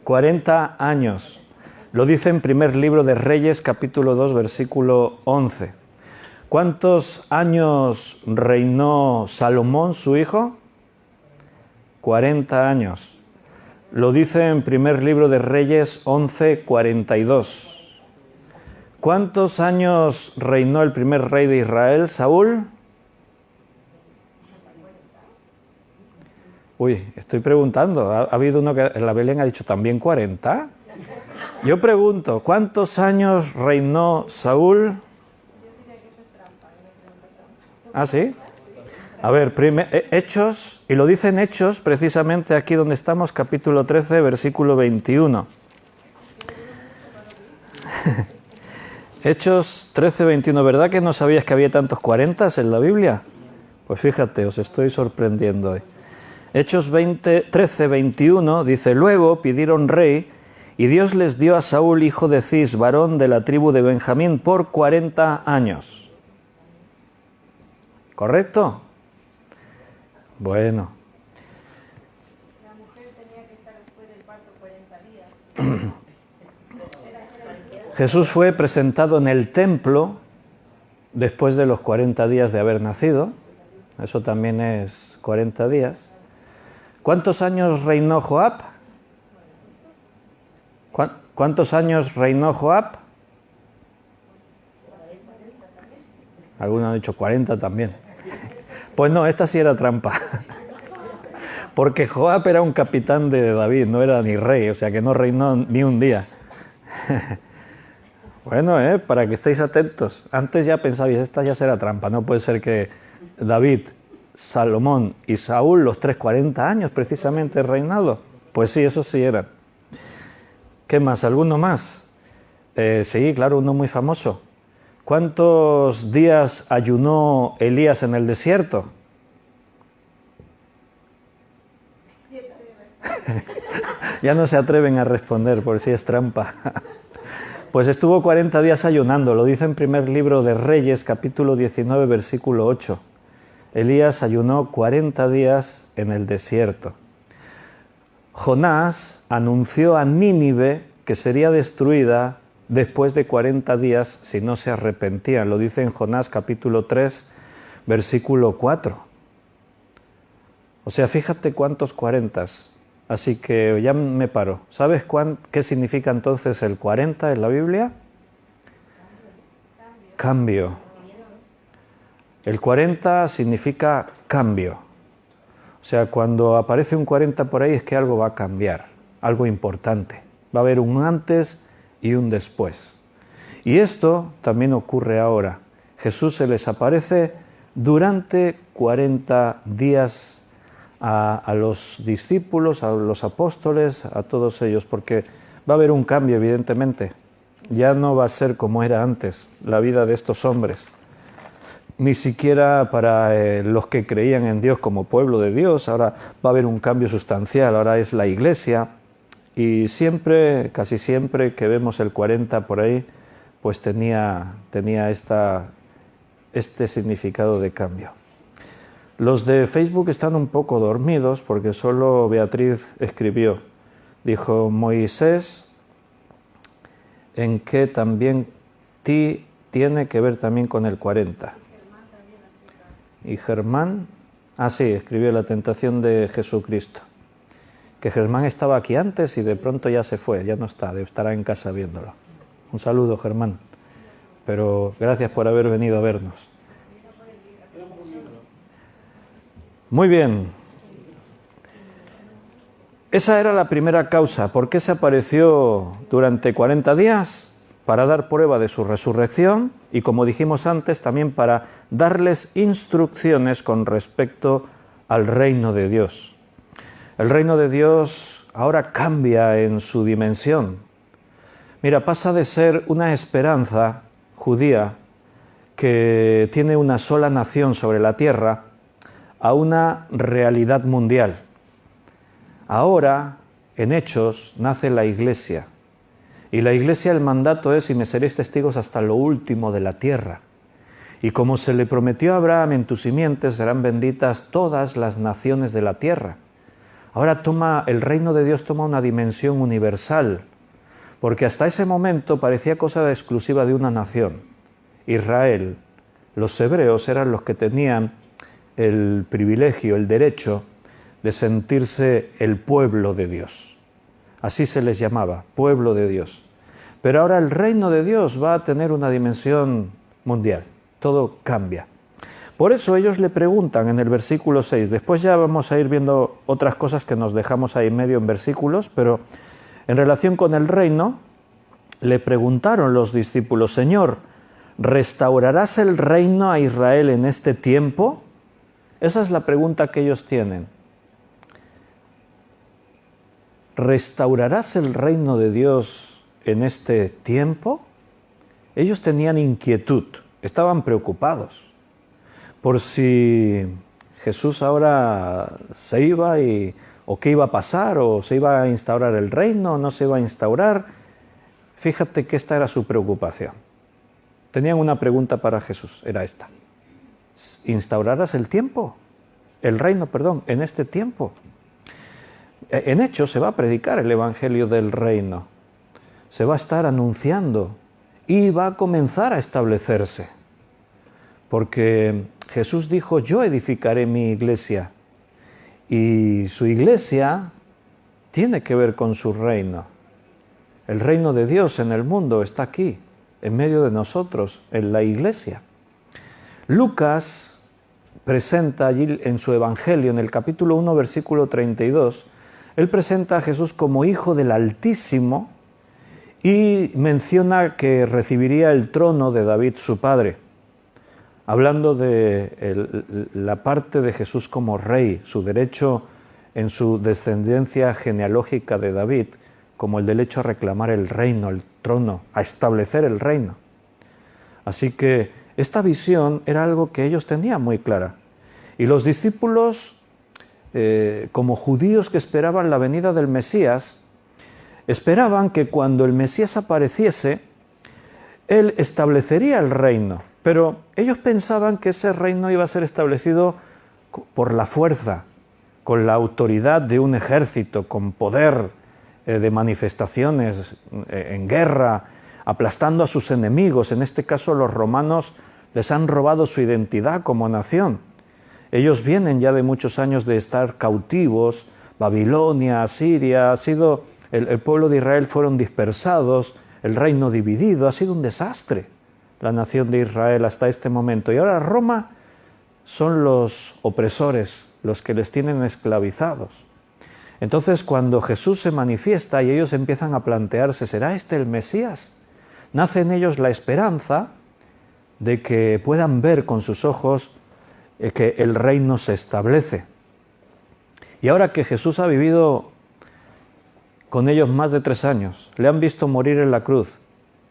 40 años. Lo dice en primer libro de Reyes, capítulo 2, versículo 11. ¿Cuántos años reinó Salomón, su hijo? 40 años. Lo dice en primer libro de Reyes 11:42. ¿Cuántos años reinó el primer rey de Israel, Saúl? Uy, estoy preguntando. ¿Ha habido uno que en la Belén ha dicho también 40? Yo pregunto, ¿cuántos años reinó Saúl? ¿Ah, sí? A ver, Hechos, y lo dicen Hechos, precisamente aquí donde estamos, capítulo 13, versículo 21. Hechos 13, 21. ¿Verdad que no sabías que había tantos 40 en la Biblia? Pues fíjate, os estoy sorprendiendo hoy. Hechos 13, 21 dice, luego pidieron rey, y Dios les dio a Saúl, hijo de Cis, varón de la tribu de Benjamín, por 40 años. ¿Correcto? Bueno. La mujer tenía que estar después del parto 40 días. Jesús fue presentado en el templo después de los 40 días de haber nacido. Eso también es 40 días. ¿Cuántos años reinó Joab? ¿Cuántos años reinó Joab? Algunos han dicho 40 también. Pues no, esta sí era trampa. Porque Joab era un capitán de David, no era ni rey, o sea que no reinó ni un día. Bueno, para que estéis atentos. Antes ya pensabais, esta ya será trampa, no puede ser que David, Salomón y Saúl, los 40 años precisamente reinado. Pues sí, eso sí eran. ¿Qué más? ¿Alguno más? Sí, claro, uno muy famoso. ¿Cuántos días ayunó Elías en el desierto? Ya no se atreven a responder por si es trampa. Pues estuvo 40 días ayunando, lo dice en primer libro de Reyes, capítulo 19, versículo 8. Elías ayunó 40 días en el desierto. Jonás anunció a Nínive que sería destruida después de 40 días si no se arrepentían. Lo dice en Jonás capítulo 3, versículo 4. O sea, fíjate cuántos 40. Así que ya me paro. ¿Sabes qué significa entonces el 40 en la Biblia? Cambio. El 40 significa cambio. O sea, cuando aparece un 40 por ahí es que algo va a cambiar, algo importante. Va a haber un antes y un después. Y esto también ocurre ahora. Jesús se les aparece durante 40 días a los discípulos, a los apóstoles, a todos ellos, porque va a haber un cambio, evidentemente. Ya no va a ser como era antes la vida de estos hombres. Ni siquiera para los que creían en Dios como pueblo de Dios. Ahora va a haber un cambio sustancial, ahora es la Iglesia. Y siempre, casi siempre que vemos el 40 por ahí, pues tenía este significado de cambio. Los de Facebook están un poco dormidos porque solo Beatriz escribió. Dijo, Moisés, en que también tiene que ver también con el 40. Y Germán, sí, escribió la tentación de Jesucristo. Que Germán estaba aquí antes y de pronto ya se fue, ya no está, estará en casa viéndolo. Un saludo, Germán. Pero gracias por haber venido a vernos. Muy bien. Esa era la primera causa. ¿Por qué se apareció durante 40 días? Para dar prueba de su resurrección y, como dijimos antes, también para darles instrucciones con respecto al reino de Dios. El reino de Dios ahora cambia en su dimensión. Mira, pasa de ser una esperanza judía que tiene una sola nación sobre la tierra a una realidad mundial. Ahora, en Hechos, nace la Iglesia. Y la Iglesia, el mandato es, y me seréis testigos hasta lo último de la tierra. Y como se le prometió a Abraham, en tu simiente serán benditas todas las naciones de la tierra. Ahora el reino de Dios toma una dimensión universal, porque hasta ese momento parecía cosa exclusiva de una nación. Israel, los hebreos eran los que tenían el privilegio, el derecho de sentirse el pueblo de Dios. Así se les llamaba, pueblo de Dios. Pero ahora el reino de Dios va a tener una dimensión mundial. Todo cambia. Por eso ellos le preguntan en el versículo 6, después ya vamos a ir viendo otras cosas que nos dejamos ahí medio en versículos, pero en relación con el reino, le preguntaron los discípulos, Señor, ¿restaurarás el reino a Israel en este tiempo? Esa es la pregunta que ellos tienen. ¿Restaurarás el reino de Dios en este tiempo? Ellos tenían inquietud, estaban preocupados por si Jesús ahora se iba o qué iba a pasar, o se iba a instaurar el reino, o no se iba a instaurar. Fíjate que esta era su preocupación. Tenían una pregunta para Jesús, era esta. ¿Instaurarás el reino, en este tiempo? En Hechos se va a predicar el evangelio del reino. Se va a estar anunciando y va a comenzar a establecerse. Porque Jesús dijo, yo edificaré mi iglesia. Y su iglesia tiene que ver con su reino. El reino de Dios en el mundo está aquí, en medio de nosotros, en la iglesia. Lucas presenta allí en su Evangelio, en el capítulo 1, versículo 32, él presenta a Jesús como Hijo del Altísimo y menciona que recibiría el trono de David, su padre, hablando de la parte de Jesús como rey, su derecho en su descendencia genealógica de David, como el derecho a reclamar el reino, el trono, a establecer el reino. Así que esta visión era algo que ellos tenían muy clara. Y los discípulos como judíos que esperaban la venida del Mesías, esperaban que cuando el Mesías apareciese, Él establecería el reino, pero ellos pensaban que ese reino iba a ser establecido por la fuerza, con la autoridad de un ejército, con poder de manifestaciones en guerra, aplastando a sus enemigos. En este caso, los romanos les han robado su identidad como nación. Ellos vienen ya de muchos años de estar cautivos. Babilonia, Asiria, el pueblo de Israel fueron dispersados, el reino dividido, ha sido un desastre la nación de Israel hasta este momento. Y ahora Roma son los opresores, los que les tienen esclavizados. Entonces, cuando Jesús se manifiesta y ellos empiezan a plantearse, ¿será este el Mesías?, nace en ellos la esperanza de que puedan ver con sus ojos que el reino se establece. Y ahora que Jesús ha vivido con ellos más de 3 años, le han visto morir en la cruz,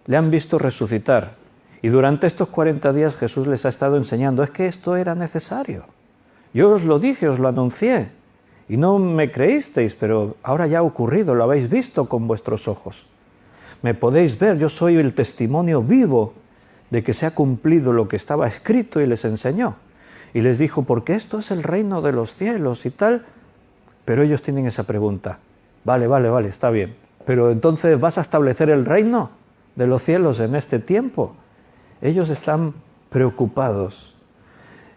le han visto resucitar, y durante estos 40 días Jesús les ha estado enseñando, es que esto era necesario. Yo os lo dije, os lo anuncié, y no me creísteis, pero ahora ya ha ocurrido, lo habéis visto con vuestros ojos. Me podéis ver, yo soy el testimonio vivo de que se ha cumplido lo que estaba escrito, y les enseñó. Y les dijo, porque esto es el reino de los cielos y tal. Pero ellos tienen esa pregunta. Vale, está bien. Pero entonces, ¿vas a establecer el reino de los cielos en este tiempo? Ellos están preocupados.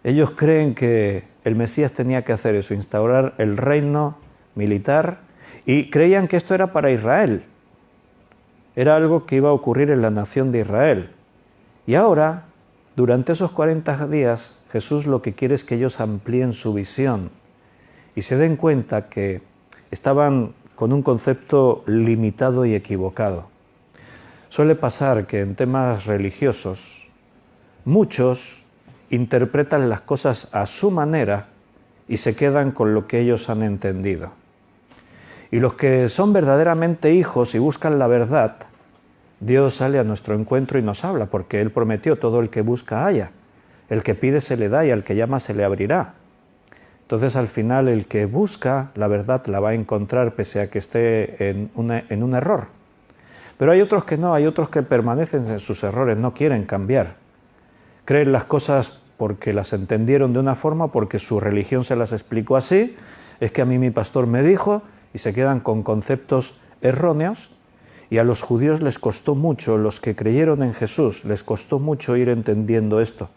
Ellos creen que el Mesías tenía que hacer eso, instaurar el reino militar, y creían que esto era para Israel. Era algo que iba a ocurrir en la nación de Israel. Y ahora, durante esos 40 días, Jesús lo que quiere es que ellos amplíen su visión y se den cuenta que estaban con un concepto limitado y equivocado. Suele pasar que en temas religiosos muchos interpretan las cosas a su manera y se quedan con lo que ellos han entendido. Y los que son verdaderamente hijos y buscan la verdad, Dios sale a nuestro encuentro y nos habla, porque Él prometió, todo el que busca halla, el que pide se le da y al que llama se le abrirá. Entonces al final el que busca la verdad la va a encontrar pese a que esté en un error. Pero hay otros que no, hay otros que permanecen en sus errores, no quieren cambiar. Creen las cosas porque las entendieron de una forma, porque su religión se las explicó así, es que a mí mi pastor me dijo, y se quedan con conceptos erróneos. Y a los judíos les costó mucho, los que creyeron en Jesús, les costó mucho ir entendiendo esto.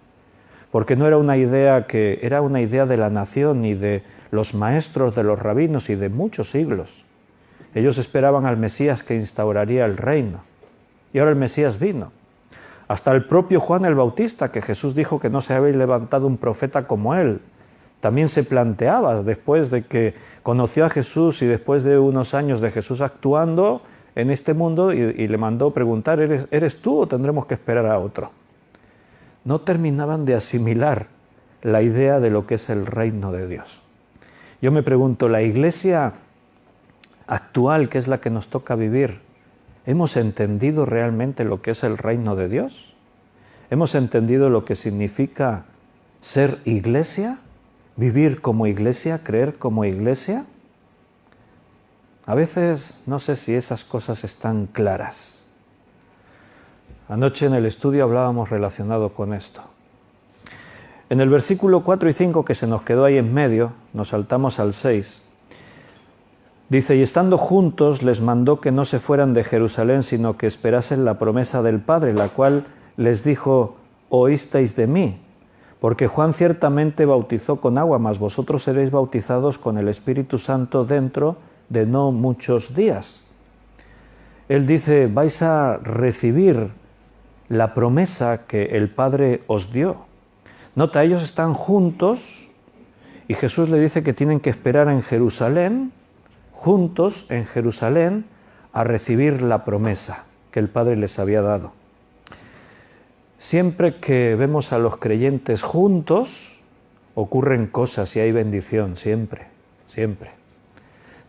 Porque no era una idea que era una idea de la nación y de los maestros, de los rabinos y de muchos siglos. Ellos esperaban al Mesías que instauraría el reino. Y ahora el Mesías vino. Hasta el propio Juan el Bautista, que Jesús dijo que no se había levantado un profeta como él, también se planteaba, después de que conoció a Jesús y después de unos años de Jesús actuando en este mundo, y le mandó preguntar, ¿eres tú o tendremos que esperar a otro? No terminaban de asimilar la idea de lo que es el reino de Dios. Yo me pregunto, la iglesia actual, que es la que nos toca vivir, ¿hemos entendido realmente lo que es el reino de Dios? ¿Hemos entendido lo que significa ser iglesia? ¿Vivir como iglesia? ¿Creer como iglesia? A veces no sé si esas cosas están claras. Anoche en el estudio hablábamos relacionado con esto. En el versículo 4 y 5, que se nos quedó ahí en medio, nos saltamos al 6, dice, y estando juntos les mandó que no se fueran de Jerusalén, sino que esperasen la promesa del Padre, la cual les dijo, oísteis de mí, porque Juan ciertamente bautizó con agua, mas vosotros seréis bautizados con el Espíritu Santo dentro de no muchos días. Él dice, vais a recibir la promesa que el Padre os dio. Nota, ellos están juntos y Jesús le dice que tienen que esperar en Jerusalén, juntos en Jerusalén, a recibir la promesa que el Padre les había dado. Siempre que vemos a los creyentes juntos, ocurren cosas y hay bendición, siempre, siempre.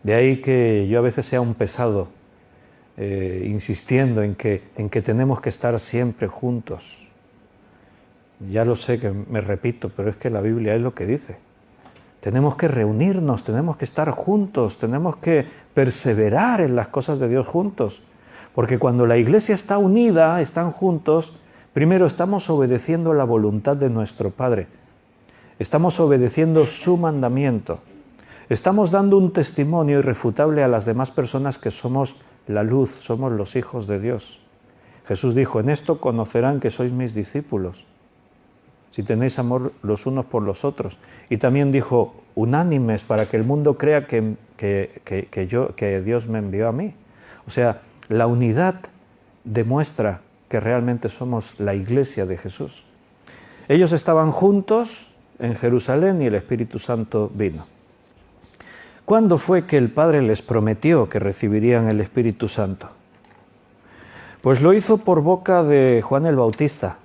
De ahí que yo a veces sea un pesado, insistiendo en que tenemos que estar siempre juntos. Ya lo sé que me repito, pero es que la Biblia es lo que dice. Tenemos que reunirnos, tenemos que estar juntos, tenemos que perseverar en las cosas de Dios juntos. Porque cuando la iglesia está unida, están juntos, primero estamos obedeciendo la voluntad de nuestro Padre. Estamos obedeciendo su mandamiento. Estamos dando un testimonio irrefutable a las demás personas que somos la luz, somos los hijos de Dios. Jesús dijo, en esto conocerán que sois mis discípulos, si tenéis amor los unos por los otros. Y también dijo, unánimes para que el mundo crea que Dios me envió a mí. O sea, la unidad demuestra que realmente somos la iglesia de Jesús. Ellos estaban juntos en Jerusalén y el Espíritu Santo vino. ¿Cuándo fue que el Padre les prometió que recibirían el Espíritu Santo? Pues lo hizo por boca de Juan el Bautista.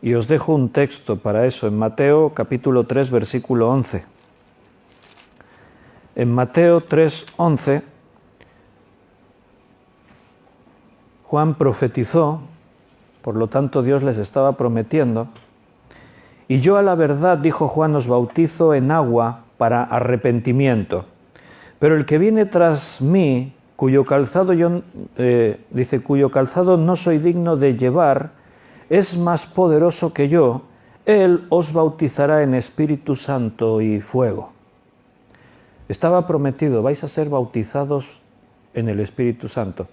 Y os dejo un texto para eso, en Mateo capítulo 3, versículo 11. En Mateo 3, 11, Juan profetizó, por lo tanto Dios les estaba prometiendo, y yo a la verdad, dijo Juan, os bautizo en agua para arrepentimiento, pero el que viene tras mí, cuyo calzado cuyo calzado no soy digno de llevar, es más poderoso que yo, él os bautizará en Espíritu Santo y fuego. Estaba prometido, vais a ser bautizados en el Espíritu Santo.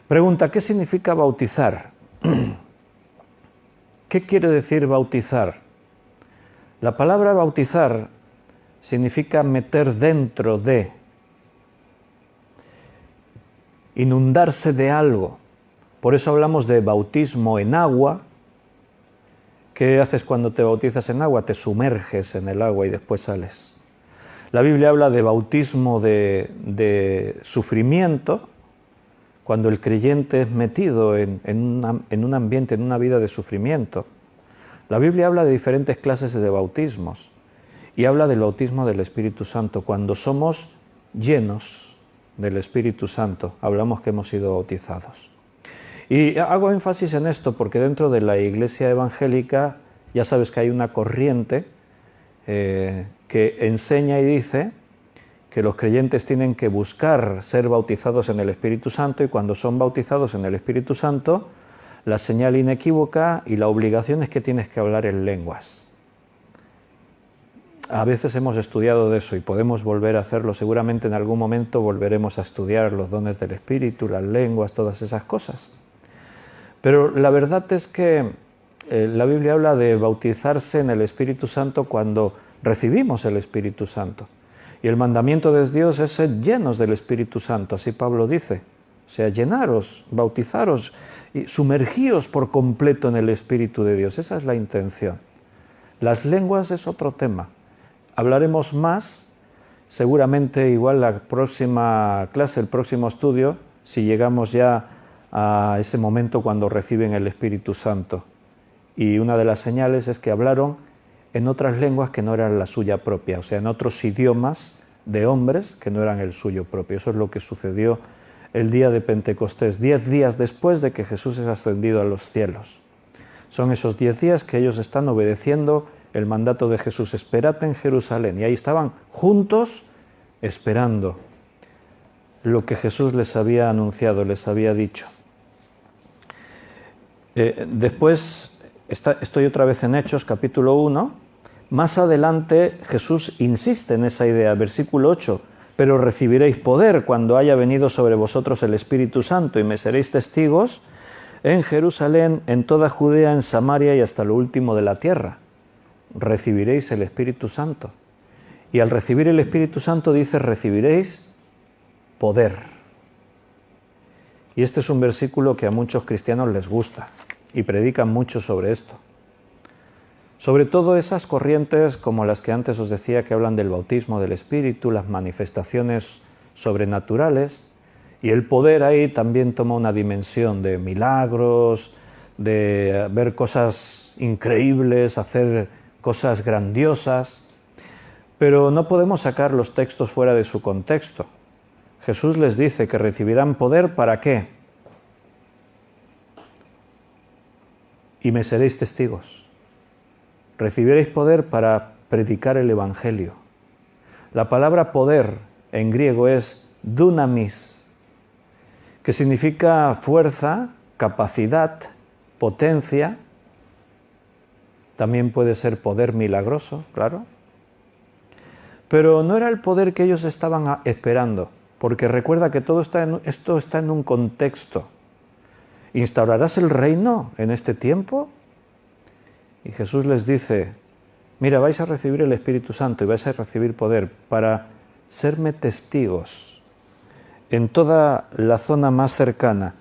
Pregunta, ¿qué significa bautizar? ¿Qué quiere decir bautizar? La palabra bautizar significa meter dentro de, inundarse de algo. Por eso hablamos de bautismo en agua. ¿Qué haces cuando te bautizas en agua? Te sumerges en el agua y después sales. La Biblia habla de bautismo de sufrimiento, cuando el creyente es metido en un ambiente, en una vida de sufrimiento. La Biblia habla de diferentes clases de bautismos y habla del bautismo del Espíritu Santo. Cuando somos llenos del Espíritu Santo, hablamos que hemos sido bautizados. Y hago énfasis en esto porque dentro de la iglesia evangélica ya sabes que hay una corriente que enseña y dice que los creyentes tienen que buscar ser bautizados en el Espíritu Santo y cuando son bautizados en el Espíritu Santo, la señal inequívoca y la obligación es que tienes que hablar en lenguas. A veces hemos estudiado de eso y podemos volver a hacerlo. Seguramente en algún momento volveremos a estudiar los dones del Espíritu, las lenguas, todas esas cosas. Pero la verdad es que la Biblia habla de bautizarse en el Espíritu Santo cuando recibimos el Espíritu Santo. Y el mandamiento de Dios es ser llenos del Espíritu Santo, así Pablo dice. O sea, llenaros, bautizaros y sumergíos por completo en el Espíritu de Dios. Esa es la intención. Las lenguas es otro tema. Hablaremos más, seguramente igual la próxima clase, el próximo estudio, si llegamos ya a ese momento cuando reciben el Espíritu Santo. Y una de las señales es que hablaron en otras lenguas que no eran la suya propia, o sea, en otros idiomas de hombres que no eran el suyo propio. Eso es lo que sucedió el día de Pentecostés, 10 días después de que Jesús es ascendido a los cielos. Son esos 10 días que ellos están obedeciendo el mandato de Jesús, esperad en Jerusalén. Y ahí estaban juntos esperando lo que Jesús les había anunciado, les había dicho. Después, estoy otra vez en Hechos, capítulo 1. Más adelante Jesús insiste en esa idea, versículo 8. Pero recibiréis poder cuando haya venido sobre vosotros el Espíritu Santo y me seréis testigos en Jerusalén, en toda Judea, en Samaria y hasta lo último de la tierra. Recibiréis el Espíritu Santo. Y al recibir el Espíritu Santo dice, recibiréis poder. Y este es un versículo que a muchos cristianos les gusta y predican mucho sobre esto. Sobre todo esas corrientes como las que antes os decía que hablan del bautismo del Espíritu, las manifestaciones sobrenaturales, y el poder ahí también toma una dimensión de milagros, de ver cosas increíbles, hacer cosas grandiosas, pero no podemos sacar los textos fuera de su contexto. Jesús les dice que recibirán poder ¿para qué? Y me seréis testigos. Recibiréis poder para predicar el Evangelio. La palabra poder en griego es dunamis, que significa fuerza, capacidad, potencia. También puede ser poder milagroso, claro. Pero no era el poder que ellos estaban esperando, porque recuerda que esto está en un contexto. ¿Instaurarás el reino en este tiempo? Y Jesús les dice, mira, vais a recibir el Espíritu Santo y vais a recibir poder para serme testigos en toda la zona más cercana,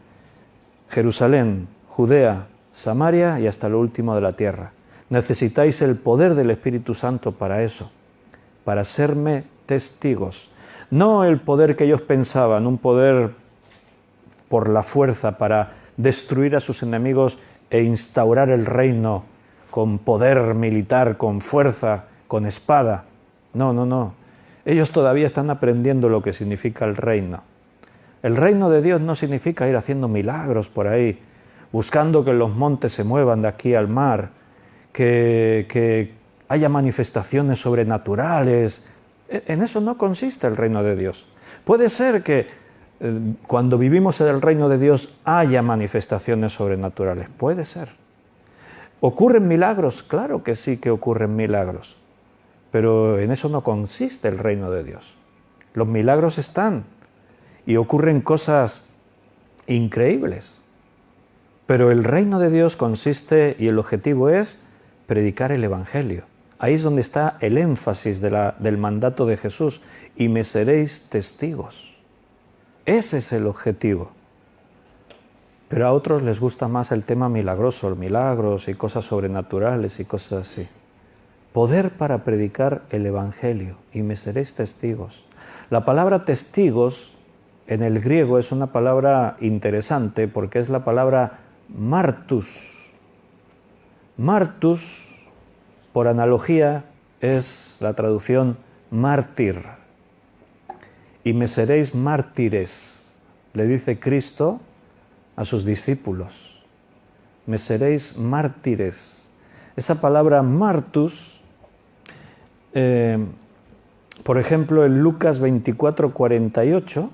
Jerusalén, Judea, Samaria y hasta lo último de la tierra. Necesitáis el poder del Espíritu Santo para eso, para serme testigos. No el poder que ellos pensaban, un poder por la fuerza para destruir a sus enemigos e instaurar el reino con poder militar, con fuerza, con espada. No, no, no. Ellos todavía están aprendiendo lo que significa el reino. El reino de Dios no significa ir haciendo milagros por ahí, buscando que los montes se muevan de aquí al mar, que haya manifestaciones sobrenaturales. En eso no consiste el reino de Dios. Puede ser que cuando vivimos en el reino de Dios haya manifestaciones sobrenaturales, puede ser. ¿Ocurren milagros? Claro que sí que ocurren milagros, pero en eso no consiste el reino de Dios. Los milagros están y ocurren cosas increíbles, pero el reino de Dios consiste y el objetivo es predicar el Evangelio. Ahí es donde está el énfasis del mandato de Jesús, y me seréis testigos. Ese es el objetivo. Pero a otros les gusta más el tema milagroso, los milagros y cosas sobrenaturales y cosas así. Poder para predicar el Evangelio, y me seréis testigos. La palabra testigos en el griego es una palabra interesante porque es la palabra martus. Martus, por analogía, es la traducción mártir. Y me seréis mártires, le dice Cristo a sus discípulos. Me seréis mártires. Esa palabra martus, por ejemplo, en Lucas 24:48,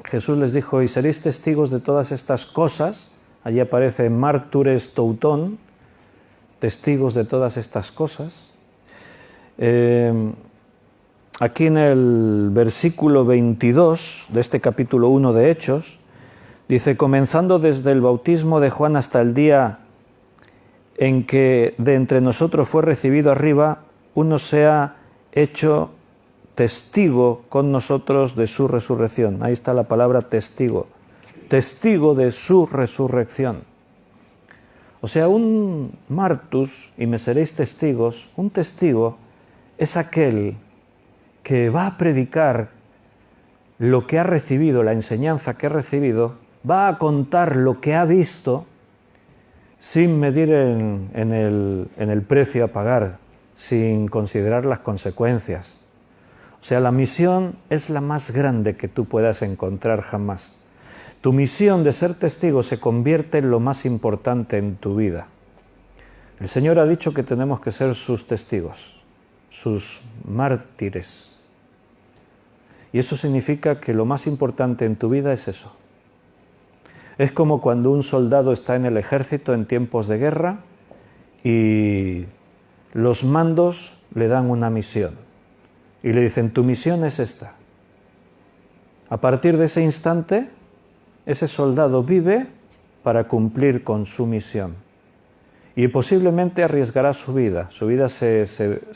Jesús les dijo, y seréis testigos de todas estas cosas. Allí aparece mártures toutón, testigos de todas estas cosas. Aquí en el versículo 22 de este capítulo 1 de Hechos, dice, comenzando desde el bautismo de Juan hasta el día en que de entre nosotros fue recibido arriba, uno se ha hecho testigo con nosotros de su resurrección. Ahí está la palabra testigo. Testigo de su resurrección. O sea, un martus, y me seréis testigos, un testigo es aquel que va a predicar lo que ha recibido, la enseñanza que ha recibido, va a contar lo que ha visto sin medir en el precio a pagar, sin considerar las consecuencias. O sea, la misión es la más grande que tú puedas encontrar jamás. Tu misión de ser testigo se convierte en lo más importante en tu vida. El Señor ha dicho que tenemos que ser sus testigos, sus mártires. Y eso significa que lo más importante en tu vida es eso. Es como cuando un soldado está en el ejército en tiempos de guerra y los mandos le dan una misión. Y le dicen, tu misión es esta. A partir de ese instante, ese soldado vive para cumplir con su misión. Y posiblemente arriesgará su vida se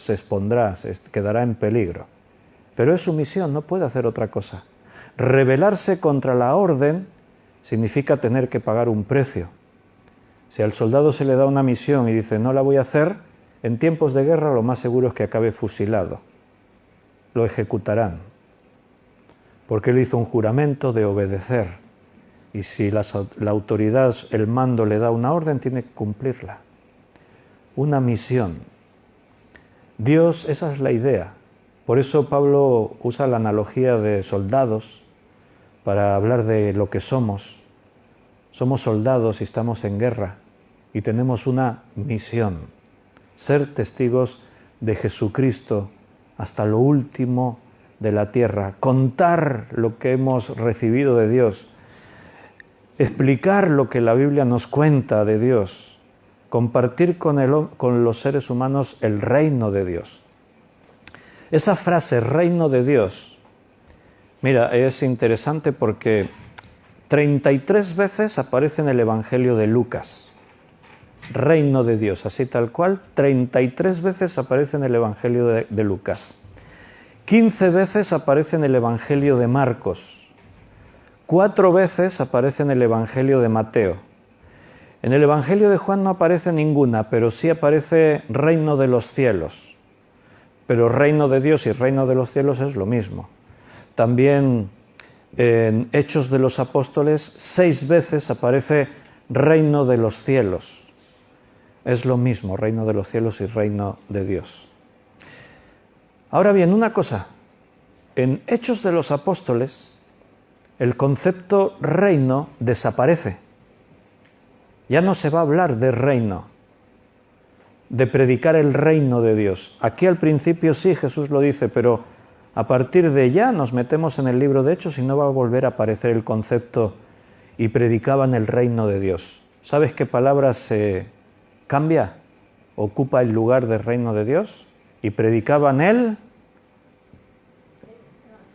expondrá, quedará en peligro. Pero es su misión, no puede hacer otra cosa. Rebelarse contra la orden significa tener que pagar un precio. Si al soldado se le da una misión y dice, no la voy a hacer, en tiempos de guerra lo más seguro es que acabe fusilado. Lo ejecutarán, porque él hizo un juramento de obedecer. Y si la autoridad, el mando le da una orden, tiene que cumplirla. Una misión. Dios, esa es la idea. Por eso Pablo usa la analogía de soldados para hablar de lo que somos. Somos soldados y estamos en guerra y tenemos una misión. Ser testigos de Jesucristo hasta lo último de la tierra, contar lo que hemos recibido de Dios, explicar lo que la Biblia nos cuenta de Dios, compartir con los seres humanos el reino de Dios. Esa frase, reino de Dios, mira, es interesante porque 33 veces aparece en el Evangelio de Lucas. Reino de Dios, así tal cual, 33 veces aparece en el Evangelio de Lucas. 15 veces aparece en el Evangelio de Marcos. 4 veces aparece en el Evangelio de Mateo. En el Evangelio de Juan no aparece ninguna, pero sí aparece reino de los cielos. Pero reino de Dios y reino de los cielos es lo mismo. También en Hechos de los Apóstoles 6 veces aparece reino de los cielos. Es lo mismo, reino de los cielos y reino de Dios. Ahora bien, una cosa, en Hechos de los Apóstoles el concepto reino desaparece. Ya no se va a hablar de reino, de predicar el reino de Dios. Aquí al principio sí Jesús lo dice, pero a partir de ya nos metemos en el libro de Hechos y no va a volver a aparecer el concepto y predicaban el reino de Dios. ¿Sabes qué palabra se cambia? Ocupa el lugar del reino de Dios y predicaban el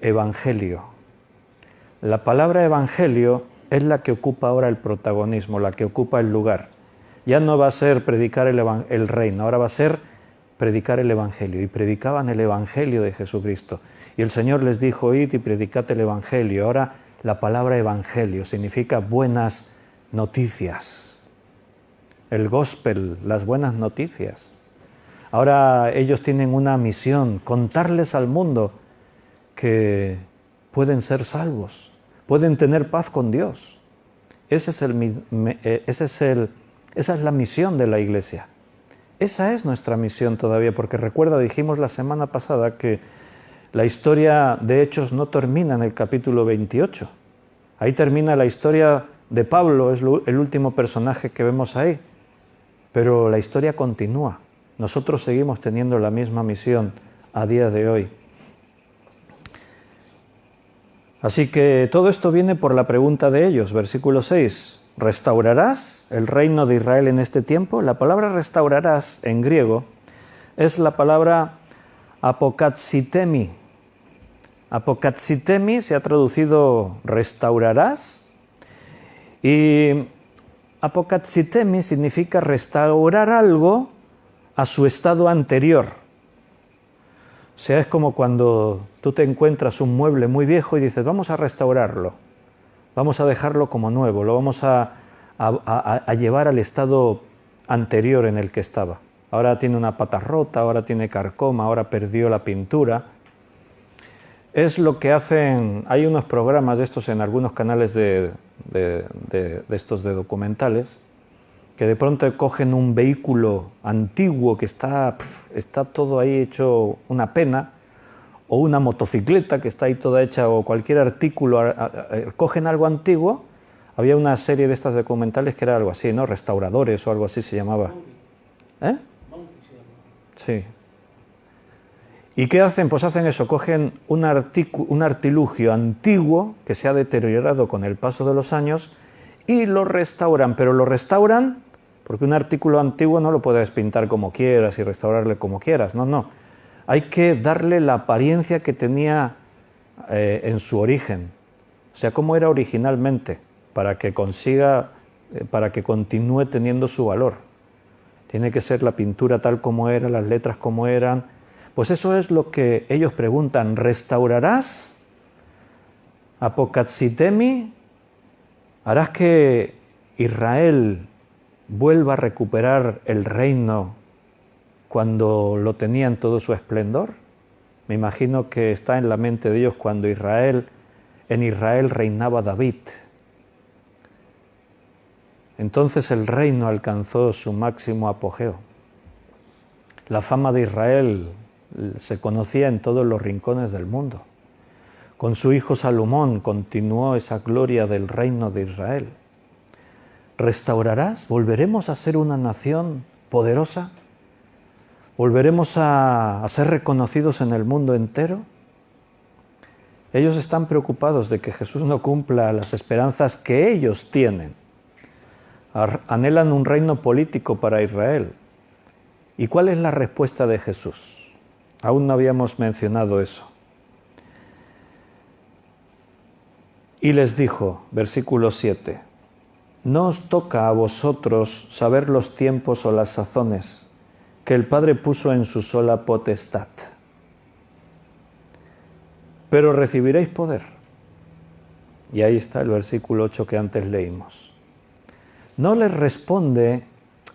evangelio. La palabra evangelio es la que ocupa ahora el protagonismo, la que ocupa el lugar. Ya no va a ser predicar el reino, ahora va a ser predicar el evangelio. Y predicaban el evangelio de Jesucristo. Y el Señor les dijo, id y predicad el evangelio. Ahora la palabra evangelio significa buenas noticias. El gospel, las buenas noticias. Ahora ellos tienen una misión, contarles al mundo que pueden ser salvos, pueden tener paz con Dios. Esa es la misión de la Iglesia. Esa es nuestra misión todavía, porque recuerda, dijimos la semana pasada que la historia de Hechos no termina en el capítulo 28. Ahí termina la historia de Pablo, es el último personaje que vemos ahí. Pero la historia continúa. Nosotros seguimos teniendo la misma misión a día de hoy. Así que todo esto viene por la pregunta de ellos, versículo 6. ¿Restaurarás el reino de Israel en este tiempo? La palabra restaurarás en griego es la palabra apokatsitemi. Apokatsitemi se ha traducido restaurarás y apokatsitemi significa restaurar algo a su estado anterior. O sea, es como cuando tú te encuentras un mueble muy viejo y dices, vamos a restaurarlo, vamos a dejarlo como nuevo, lo vamos a llevar al estado anterior en el que estaba. Ahora tiene una pata rota, ahora tiene carcoma, ahora perdió la pintura. Es lo que hacen, hay unos programas de estos en algunos canales de estos de documentales, que de pronto cogen un vehículo antiguo que está todo ahí hecho una pena, o una motocicleta que está ahí toda hecha, o cualquier artículo, cogen algo antiguo. Había una serie de estas documentales que era algo así, ¿no? Restauradores o algo así se llamaba. ¿Eh? Sí. ¿Y qué hacen? Pues hacen eso, cogen un artilugio antiguo que se ha deteriorado con el paso de los años y lo restauran, pero lo restauran porque un artículo antiguo no lo puedes pintar como quieras y restaurarle como quieras, no. Hay que darle la apariencia que tenía en su origen, o sea, cómo era originalmente, para que continúe teniendo su valor. Tiene que ser la pintura tal como era, las letras como eran. Pues eso es lo que ellos preguntan, ¿restaurarás? Apokatsitemi, ¿harás que Israel vuelva a recuperar el reino cuando lo tenía en todo su esplendor? Me imagino que está en la mente de ellos cuando en Israel reinaba David. Entonces el reino alcanzó su máximo apogeo. La fama de Israel se conocía en todos los rincones del mundo. Con su hijo Salomón continuó esa gloria del reino de Israel. ¿Restaurarás? ¿Volveremos a ser una nación poderosa? ¿Volveremos a ser reconocidos en el mundo entero? Ellos están preocupados de que Jesús no cumpla las esperanzas que ellos tienen. Anhelan un reino político para Israel. ¿Y cuál es la respuesta de Jesús? Aún no habíamos mencionado eso. Y les dijo, versículo 7, no os toca a vosotros saber los tiempos o las sazones que el Padre puso en su sola potestad. Pero recibiréis poder. Y ahí está el versículo 8 que antes leímos. No les responde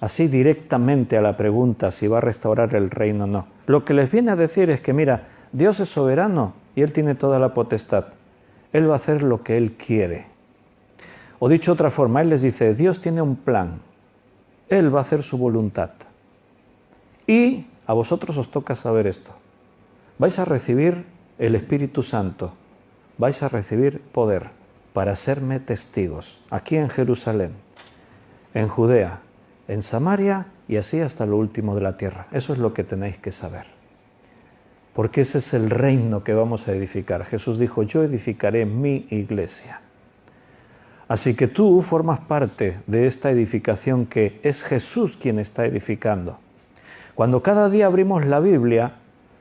así directamente a la pregunta si va a restaurar el reino o no. Lo que les viene a decir es que, mira, Dios es soberano y Él tiene toda la potestad. Él va a hacer lo que Él quiere. O dicho de otra forma, Él les dice, Dios tiene un plan. Él va a hacer su voluntad. Y a vosotros os toca saber esto. Vais a recibir el Espíritu Santo. Vais a recibir poder para serme testigos. Aquí en Jerusalén, en Judea, en Samaria y así hasta lo último de la tierra. Eso es lo que tenéis que saber. Porque ese es el reino que vamos a edificar. Jesús dijo, yo edificaré mi iglesia. Así que tú formas parte de esta edificación que es Jesús quien está edificando. Cuando cada día abrimos la Biblia,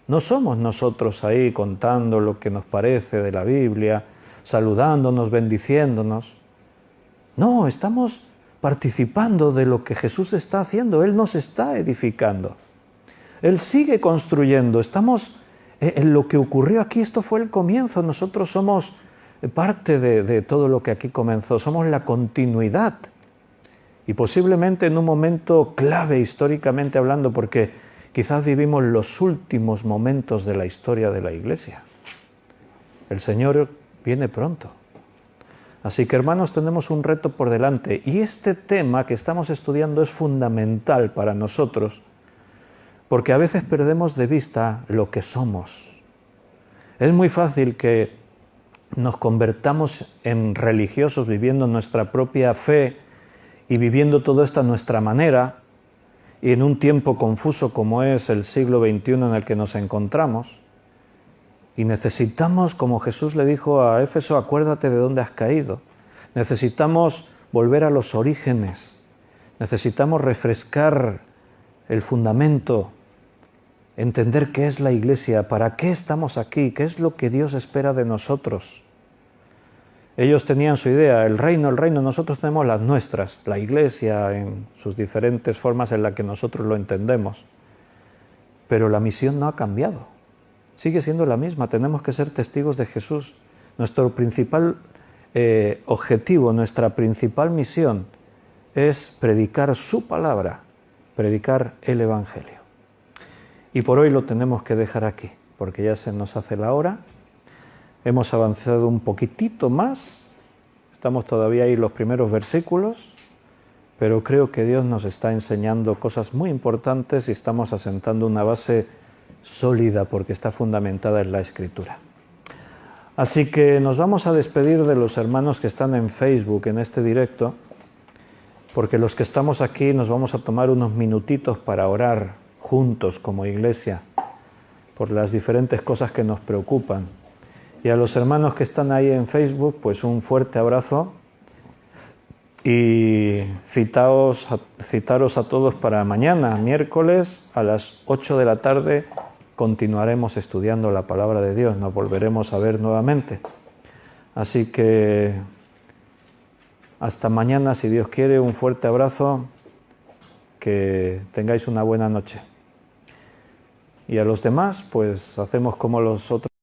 no somos nosotros ahí contando lo que nos parece de la Biblia, saludándonos, bendiciéndonos. No, estamos participando de lo que Jesús está haciendo. Él nos está edificando. Él sigue construyendo. Estamos en lo que ocurrió aquí. Esto fue el comienzo. Nosotros somos parte de todo lo que aquí comenzó. Somos la continuidad. Y posiblemente en un momento clave históricamente hablando, porque quizás vivimos los últimos momentos de la historia de la Iglesia. El Señor viene pronto. Así que, hermanos, tenemos un reto por delante. Y este tema que estamos estudiando es fundamental para nosotros, porque a veces perdemos de vista lo que somos. Es muy fácil que nos convertamos en religiosos viviendo nuestra propia fe y viviendo todo esto a nuestra manera, y en un tiempo confuso como es el siglo XXI en el que nos encontramos, y necesitamos, como Jesús le dijo a Éfeso, acuérdate de dónde has caído. Necesitamos volver a los orígenes, necesitamos refrescar el fundamento, entender qué es la Iglesia, para qué estamos aquí, qué es lo que Dios espera de nosotros. Ellos tenían su idea, el reino, nosotros tenemos las nuestras, la Iglesia en sus diferentes formas en las que nosotros lo entendemos. Pero la misión no ha cambiado, sigue siendo la misma, tenemos que ser testigos de Jesús. Nuestro principal objetivo, nuestra principal misión es predicar su palabra, predicar el Evangelio. Y por hoy lo tenemos que dejar aquí, porque ya se nos hace la hora. Hemos avanzado un poquitito más, estamos todavía ahí en los primeros versículos, pero creo que Dios nos está enseñando cosas muy importantes y estamos asentando una base sólida porque está fundamentada en la Escritura. Así que nos vamos a despedir de los hermanos que están en Facebook en este directo, porque los que estamos aquí nos vamos a tomar unos minutitos para orar juntos como iglesia por las diferentes cosas que nos preocupan. Y a los hermanos que están ahí en Facebook, pues un fuerte abrazo y citaros a todos para mañana, miércoles, a las 8 de la tarde, continuaremos estudiando la palabra de Dios, nos volveremos a ver nuevamente. Así que hasta mañana, si Dios quiere, un fuerte abrazo, que tengáis una buena noche. Y a los demás, pues hacemos como los otros.